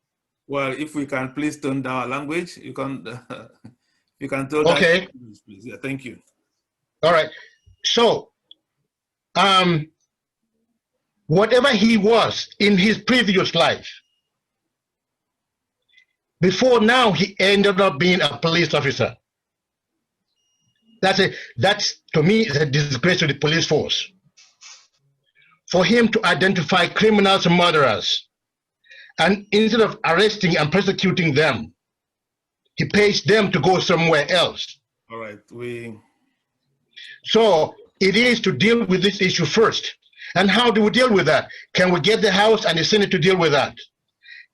[SPEAKER 2] Well, if we can please tone down our language, you can tell
[SPEAKER 6] okay.
[SPEAKER 2] That, please. Yeah, thank you.
[SPEAKER 6] All right. So, whatever he was in his previous life, before now he ended up being a police officer. That's to me is a disgrace to the police force. For him to identify criminals and murderers, and instead of arresting and persecuting them, he pays them to go somewhere else.
[SPEAKER 2] All right,
[SPEAKER 6] So it is to deal with this issue first. And how do we deal with that? Can we get the House and the Senate to deal with that?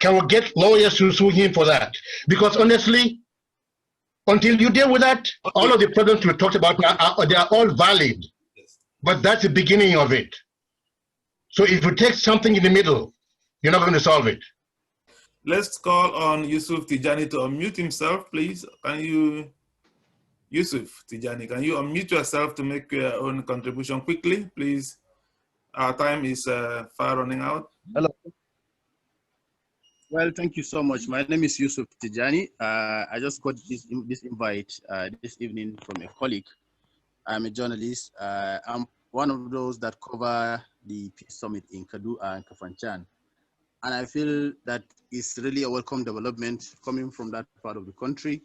[SPEAKER 6] Can we get lawyers to sue him for that? Because honestly, until you deal with that, all of the problems we talked about now, they are all valid. But that's the beginning of it. So if you take something in the middle, you're not going to solve it.
[SPEAKER 2] Let's call on Yusuf Tijani to unmute himself, please. Can you, Yusuf Tijani, can you unmute yourself to make your own contribution quickly, please? Our time is far running out.
[SPEAKER 7] Hello. Well, thank you so much. My name is Yusuf Tijani. I just got this invite this evening from a colleague. I'm a journalist. I'm one of those that cover the Peace Summit in Kaduna and Kafanchan. And I feel that it's really a welcome development coming from that part of the country.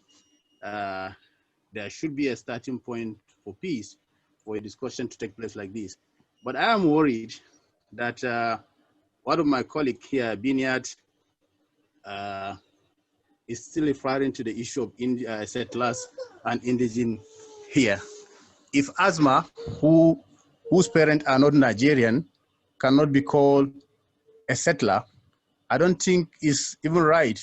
[SPEAKER 7] There should be a starting point for peace, for a discussion to take place like this. But I am worried that one of my colleagues here, Binniyat, is still referring to the issue of settlers and indigenous here. If Asma, whose parents are not Nigerian, cannot be called a settler, I don't think it's even right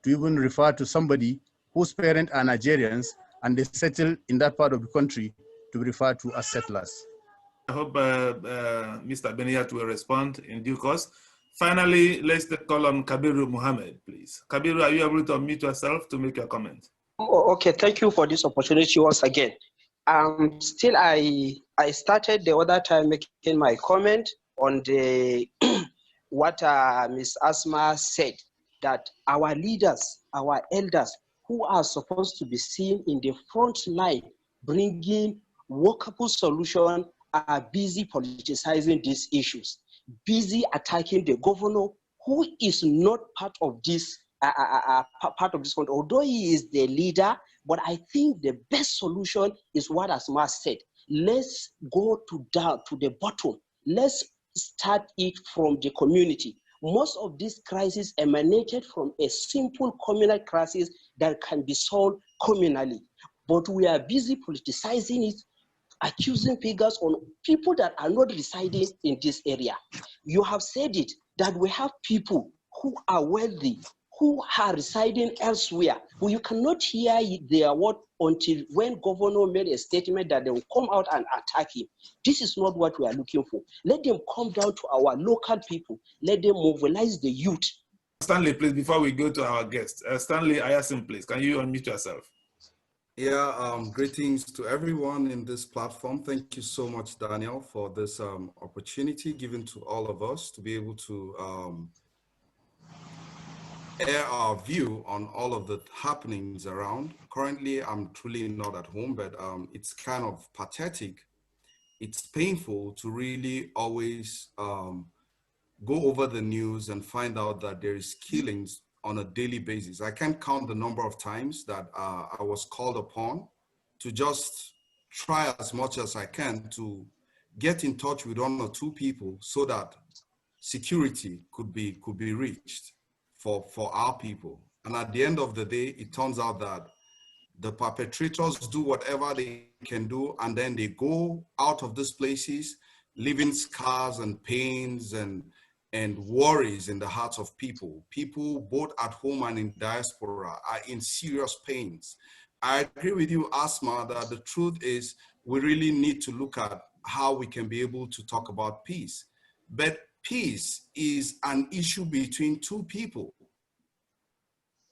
[SPEAKER 7] to even refer to somebody whose parents are Nigerians and they settle in that part of the country to be referred to as settlers.
[SPEAKER 2] I hope Mr. Binniyat will respond in due course. Finally, let's call on Kabiru Muhammad, please. Kabiru, are you able to unmute yourself to make your comment?
[SPEAKER 4] Okay, thank you for this opportunity once again. Still, I started the other time making my comment on the what Ms. Asma said, that our leaders, our elders, who are supposed to be seen in the front line, bringing workable solution, are busy politicizing these issues, busy attacking the governor, who is not part of this country. Although he is the leader, but I think the best solution is what Asma said. Let's go down to the bottom. Let's start it from the community. Most of these crises emanated from a simple communal crisis that can be solved communally. But we are busy politicizing it, accusing figures on people that are not residing in this area. You have said it, that we have people who are wealthy, who are residing elsewhere. Well, you cannot hear their word until when governor made a statement that they will come out and attack him. This is not what we are looking for. Let them come down to our local people. Let them mobilize the youth.
[SPEAKER 2] Stanley, please, before we go to our guest, Stanley Ayasin, please, can you unmute yourself?
[SPEAKER 8] Yeah, greetings to everyone in this platform. Thank you so much, Daniel, for this opportunity given to all of us to be able to air our view on all of the happenings around. Currently, I'm truly not at home, but it's kind of pathetic. It's painful to really always go over the news and find out that there is killings on a daily basis. I can't count the number of times that I was called upon to just try as much as I can to get in touch with one or two people so that security could be reached for our people. And at the end of the day, it turns out that the perpetrators do whatever they can do, and then they go out of these places, leaving scars and pains and worries in the hearts of people. People both at home and in diaspora are in serious pains. I agree with you, Asma, that the truth is we really need to look at how we can be able to talk about peace. But peace is an issue between two people.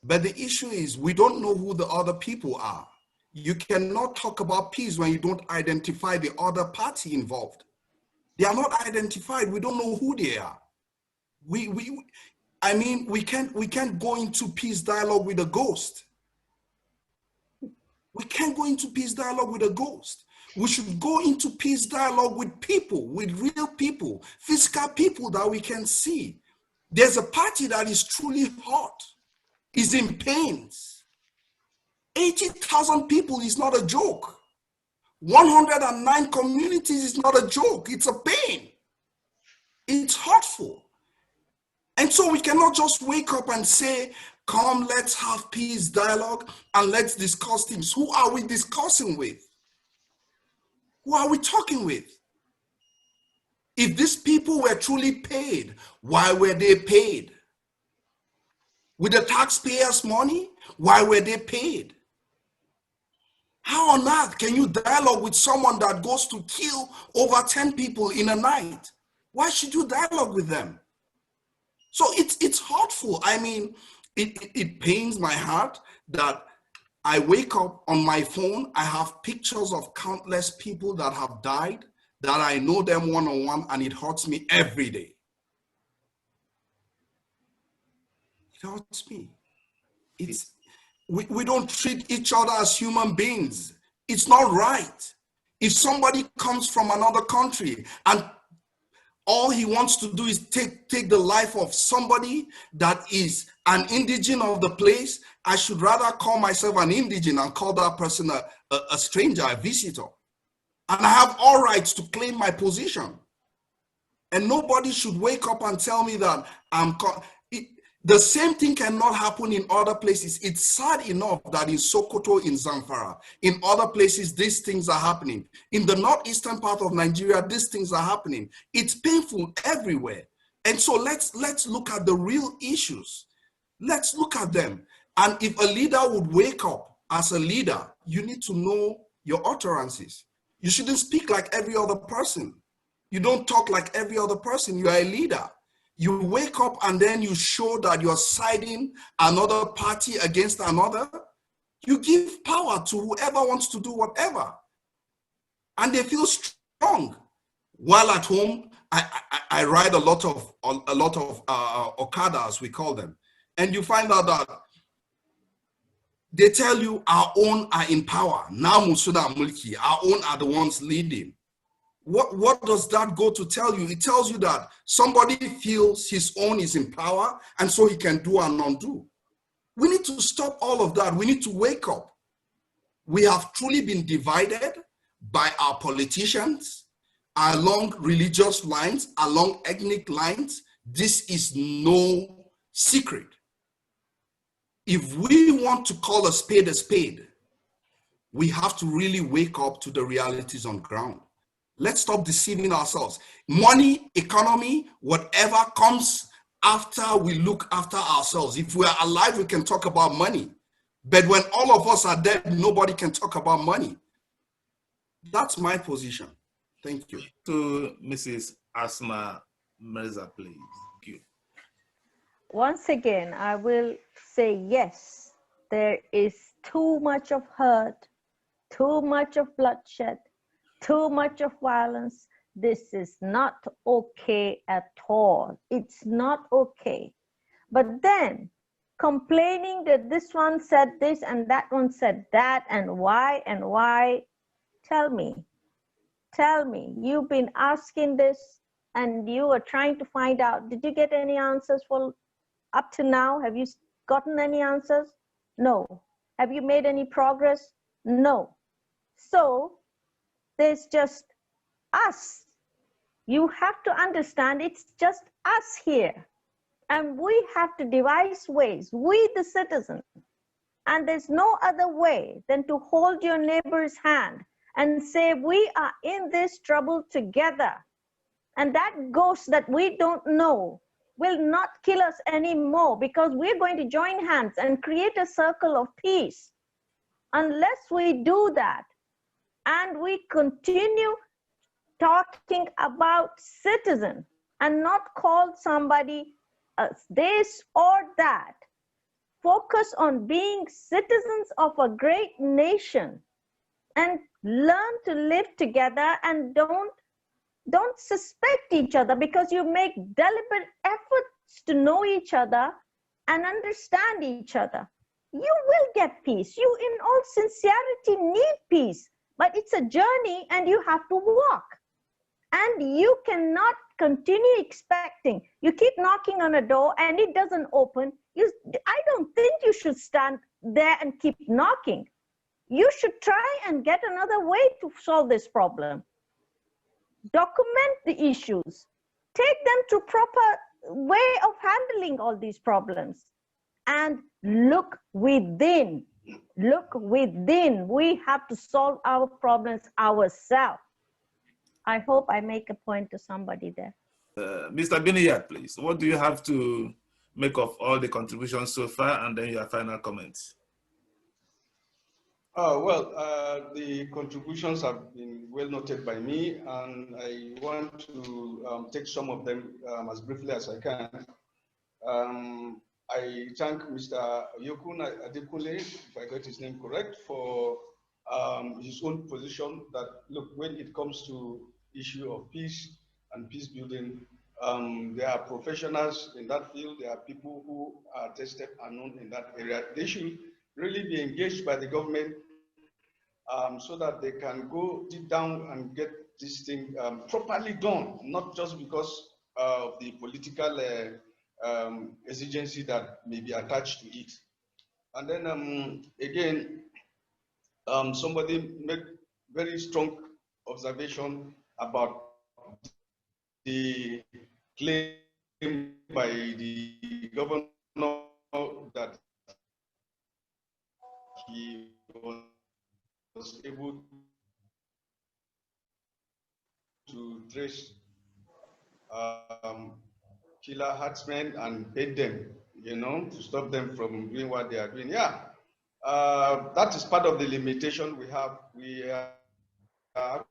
[SPEAKER 8] But the issue is we don't know who the other people are. You cannot talk about peace when you don't identify the other party involved. They are not identified. We don't know who they are. I mean, we can't go into peace dialogue with a ghost. We can't go into peace dialogue with a ghost. We should go into peace dialogue with people, with real people, physical people that we can see. There's a party that is truly hurt, is in pains. 80,000 people is not a joke. 109 communities is not a joke. It's a pain. It's hurtful. And so we cannot just wake up and say, come, let's have peace dialogue and let's discuss things. Who are we discussing with? Who are we talking with? If these people were truly paid, why were they paid? With the taxpayers' money, why were they paid? How on earth can you dialogue with someone that goes to kill over 10 people in a night? Why should you dialogue with them? So it's hurtful. I mean, it pains my heart that I wake up on my phone, I have pictures of countless people that have died, that I know them one-on-one, and it hurts me every day. It hurts me. We don't treat each other as human beings. It's not right. If somebody comes from another country and all he wants to do is take the life of somebody that is an indigene of the place, I should rather call myself an indigene and call that person a stranger, a visitor. And I have all rights to claim my position. And nobody should wake up and tell me that the same thing cannot happen in other places. It's sad enough that in Sokoto, in Zamfara, in other places, these things are happening. In the northeastern part of Nigeria, these things are happening. It's painful everywhere. And so let's look at the real issues. Let's look at them. And if a leader would wake up as a leader, you need to know your utterances. You shouldn't speak like every other person. You don't talk like every other person. You are a leader. You wake up and then you show that you're siding another party against another. You give power to whoever wants to do whatever. And they feel strong. While at home, I ride a lot of Okadas, we call them. And you find out that they tell you our own are in power. Now Musuda Mulki, our own are the ones leading. What does that go to tell you? It tells you that somebody feels his own is in power and so he can do and undo. We need to stop all of that. We need to wake up. We have truly been divided by our politicians along religious lines, along ethnic lines. This is no secret. If we want to call a spade, we have to really wake up to the realities on ground. Let's stop deceiving ourselves. Money, economy, whatever comes after we look after ourselves. If we are alive, we can talk about money. But when all of us are dead, nobody can talk about money. That's my position. Thank you.
[SPEAKER 2] To Mrs. Asma Mirza, please. Thank you.
[SPEAKER 1] Once again, I will say yes, there is too much of hurt, too much of bloodshed, too much of violence. This is not okay at all. It's not okay. But then complaining that this one said this and that one said that and why, tell me, you've been asking this and you are trying to find out, did you get any answers for up to now? Have you gotten any answers? No. Have you made any progress? No. So there's just us. You have to understand it's just us here. And we have to devise ways, we the citizens. And there's no other way than to hold your neighbor's hand and say, we are in this trouble together. And that ghost that we don't know will not kill us anymore, because we're going to join hands and create a circle of peace. Unless we do that, and we continue talking about citizen and not call somebody this or that, focus on being citizens of a great nation and learn to live together, and don't suspect each other, because you make deliberate efforts to know each other and understand each other. You will get peace. You, in all sincerity, need peace, but it's a journey and you have to walk. And you cannot continue expecting. You keep knocking on a door and it doesn't open. I don't think you should stand there and keep knocking. You should try and get another way to solve this problem. Document the issues. Take them to proper way of handling all these problems. And look within. Look within. We have to solve our problems ourselves. I hope I make a point to somebody there.
[SPEAKER 2] Mr. Binniyat, please. What do you have to make of all the contributions so far, and then your final comments?
[SPEAKER 3] The contributions have been well noted by me, and I want to take some of them as briefly as I can. I thank Mr. Yokun Adekunle, if I got his name correct, for his own position that, look, when it comes to issue of peace and peace building, there are professionals in that field, there are people who are tested and known in that area. They should really be engaged by the government so that they can go deep down and get this thing properly done, not just because of the political exigency that may be attached to it. And then again, somebody made very strong observation about the claim by the governor that he was able to trace killer herdsmen and paid them, to stop them from doing what they are doing. Yeah, that is part of the limitation we have. We are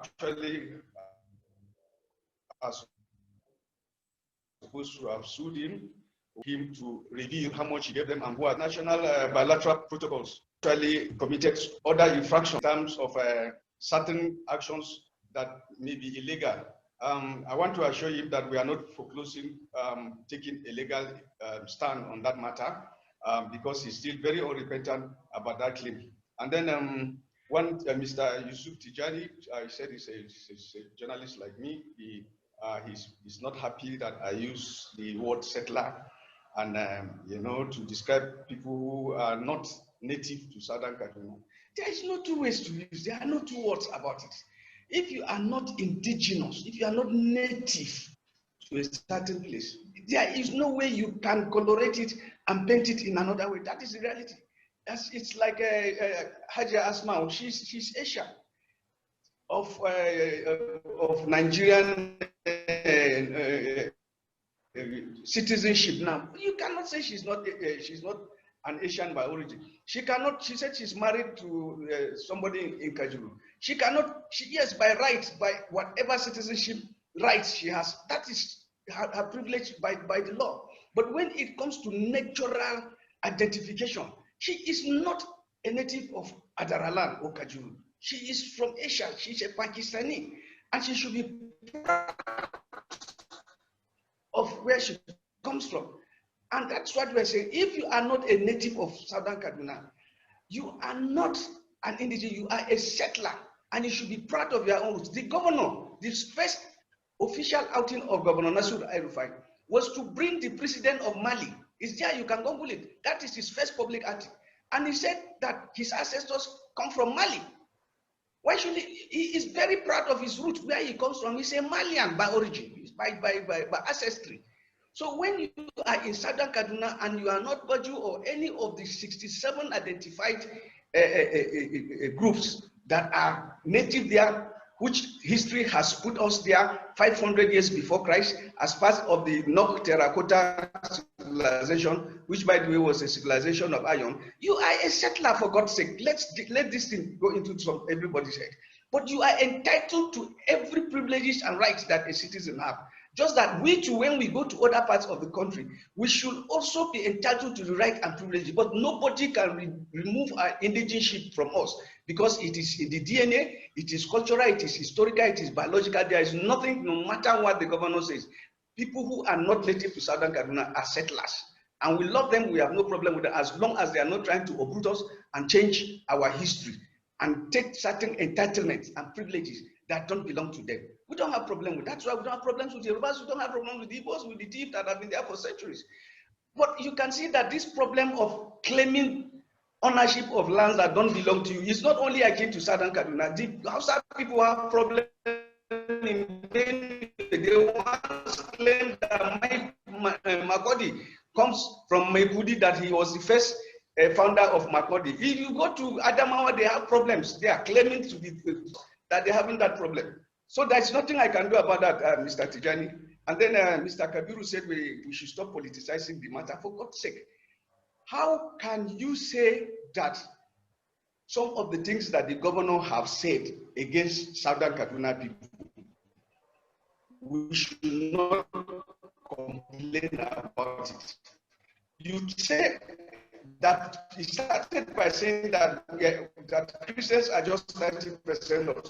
[SPEAKER 3] actually supposed to have sued him to reveal how much he gave them and what national bilateral protocols actually committed other infractions in terms of certain actions that may be illegal. I want to assure you that we are not foreclosing taking a legal stand on that matter because he's still very unrepentant about that claim. And then Mr. Yusuf Tijani, I said he's a journalist like me. He's not happy that I use the word settler and to describe people who are not native to Southern Kaduna. There is no two ways to use. There are no two words about it. If you are not indigenous, if you are not native to a certain place, there is no way you can colorate it and paint it in another way. That is the reality. It's like Haja Asma. She's Asian of Nigerian citizenship now. You cannot say she's not an Asian by origin. She cannot. She said she's married to somebody in Kajuru. She cannot. Yes, by rights, by whatever citizenship rights she has, that is her privilege by the law. But when it comes to natural identification, she is not a native of Adaralan or Kajuru. She is from Asia. She's a Pakistani, and she should be proud of where she comes from. And that's what we're saying. If you are not a native of Southern Kaduna, you are not an indigenous, you are a settler, and you should be proud of your own roots. The governor, this first official outing of Governor Nasir El-rufai was to bring the president of Mali. It's there, you can Google it. That is his first public outing. And he said that his ancestors come from Mali. Why should he is very proud of his roots, where he comes from. He's a Malian by origin, by ancestry. So when you are in Southern Kaduna and you are not Baju or any of the 67 identified groups that are native there, which history has put us there 500 years before Christ as part of the Nok Terracotta civilization, which by the way was a civilization of iron, you are a settler, for God's sake. Let this thing go into everybody's head. But you are entitled to every privileges and rights that a citizen have. Just that we too, when we go to other parts of the country, we should also be entitled to the right and privilege. But nobody can remove our indigenship from us, because it is in the DNA, it is cultural, it is historical, it is biological. There is nothing, no matter what the governor says. People who are not native to Southern Kaduna are settlers. And we love them, we have no problem with that, as long as they are not trying to uproot us and change our history and take certain entitlements and privileges that don't belong to them. We don't have problem with that. That's why we don't have problems with the Yorubas, we don't have problems with the Igbos, with the Tiv that have been there for centuries. But you can see that this problem of claiming ownership of lands that don't belong to you is not only akin to Southern Kaduna. The Hausa people have problems in Benue. They once claimed that Makodi comes from Maipudi, that he was the first founder of Makodi. If you go to Adamawa, they have problems. They are claiming to be that they're having that problem. So there's nothing I can do about that, Mr. Tijani. And then Mr. Kabiru said we should stop politicizing the matter. For God's sake, how can you say that some of the things that the governor have said against Southern Kaduna people, we should not complain about it? You say that he started by saying that that Christians are just 90% of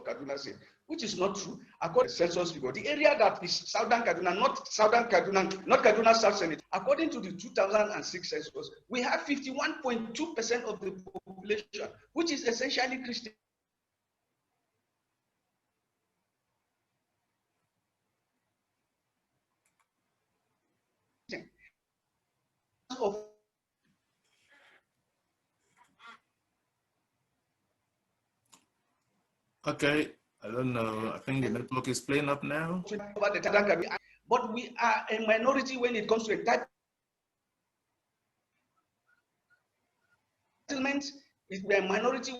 [SPEAKER 3] Kaduna State, which is not true. According to the census figure, the area that is Southern Kaduna, not Kaduna South Senate, according to the 2006 census, we have 51.2% of the population, which is essentially Christian.
[SPEAKER 2] Okay, I don't know. I think the network is playing up now.
[SPEAKER 3] But we are a minority when it comes to entitlements. We are a minority.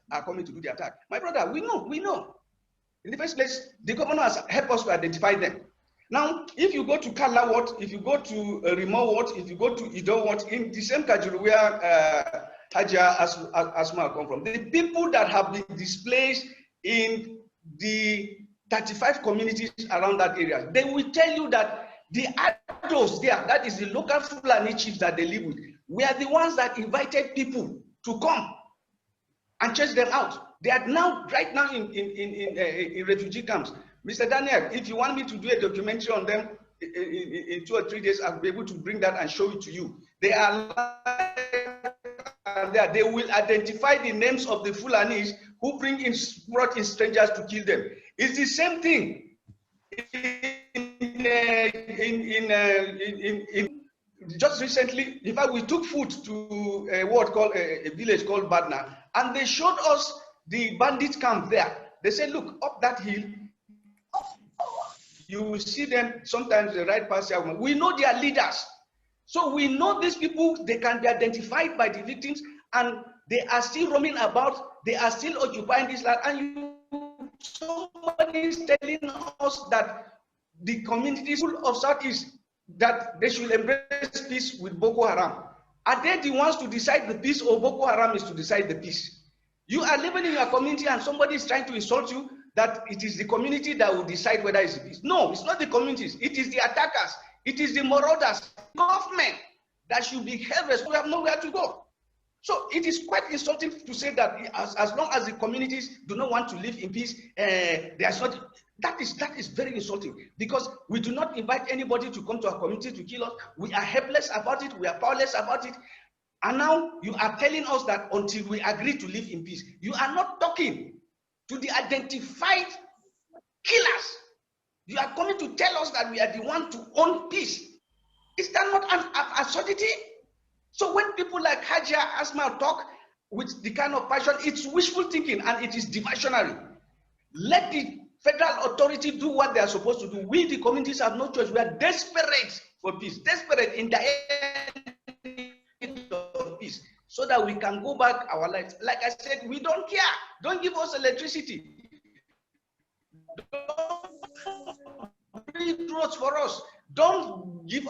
[SPEAKER 3] Are coming to do the attack. My brother, we know. In the first place, the governor has helped us to identify them. Now, if you go to Kala Ward, if you go to Rimo Ward, if you go to Ido Ward, in the same Kajuru where Haja Asma come from, the people that have been displaced in the 35 communities around that area, they will tell you that the adults there, that is the local Fulani chiefs that they live with, were the ones that invited people to come and chase them out. They are now, right now, in refugee camps. Mr. Daniel, if you want me to do a documentary on them in 2 or 3 days, I'll be able to bring that and show it to you. They are there. They will identify the names of the Fulanis who brought in strangers to kill them. It's the same thing. Just recently, in fact, we took food to a village called Badna, and they showed us the bandit camp there. They said, look, up that hill, you will see them sometimes the right party. We know their leaders. So we know these people, they can be identified by the victims, and they are still roaming about, they are still occupying this land, and somebody is telling us that the communities of Southeast, that they should embrace peace with Boko Haram. Are they the ones to decide the peace, or Boko Haram is to decide the peace? You are living in your community and somebody is trying to insult you that it is the community that will decide whether it's peace. No, it's not the communities. It is the attackers. It is the marauders, government that should be held responsible. We have nowhere to go. So it is quite insulting to say that as long as the communities do not want to live in peace, there's not. That is very insulting, because we do not invite anybody to come to our community to kill us. We are helpless about it. We are powerless about it. And now you are telling us that until we agree to live in peace, you are not talking to the identified killers. You are coming to tell us that we are the one to own peace. Is that not an absurdity? So when people like Hajia Asma talk with the kind of passion, it's wishful thinking and it is diversionary. Let the federal authority do what they are supposed to do. We, the communities, have no choice. We are desperate for peace, desperate in the end of peace, so that we can go back our lives. Like I said, we don't care. Don't give us electricity. Don't build roads for us. Don't give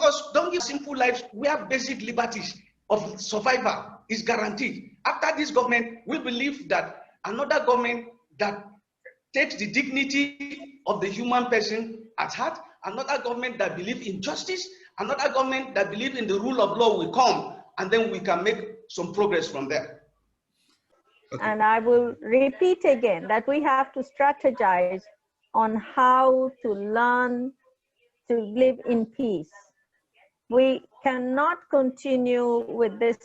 [SPEAKER 3] simple lives. We have basic liberties of survival is guaranteed. After this government, we believe that another government that takes the dignity of the human person at heart, another government that believes in justice, another government that believes in the rule of law will come, and then we can make some progress from there.
[SPEAKER 2] Okay.
[SPEAKER 1] And I will repeat again that we have to strategize on how to learn to live in peace. We cannot continue with this,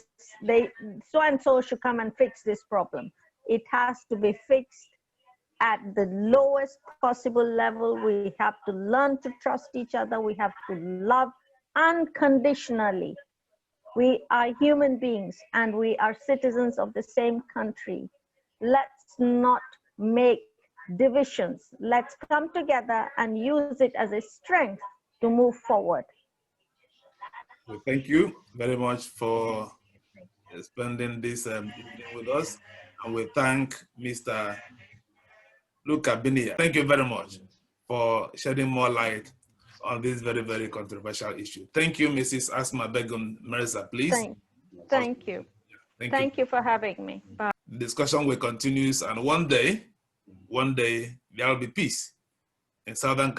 [SPEAKER 1] so and so should come and fix this problem. It has to be fixed at the lowest possible level. We have to learn to trust each other. We have to love unconditionally. We are human beings and we are citizens of the same country. Let's not make divisions. Let's come together and use it as a strength to move forward.
[SPEAKER 2] Well, thank you very much for spending this evening with us. And we thank Mr. Luka Binniyat. Thank you very much for shedding more light on this very, very controversial issue. Thank you, Mrs. Asma Begum Mirza, please.
[SPEAKER 1] Thank you. Thank you for having me. Bye.
[SPEAKER 2] The discussion will continue, and one day there will be peace in Southern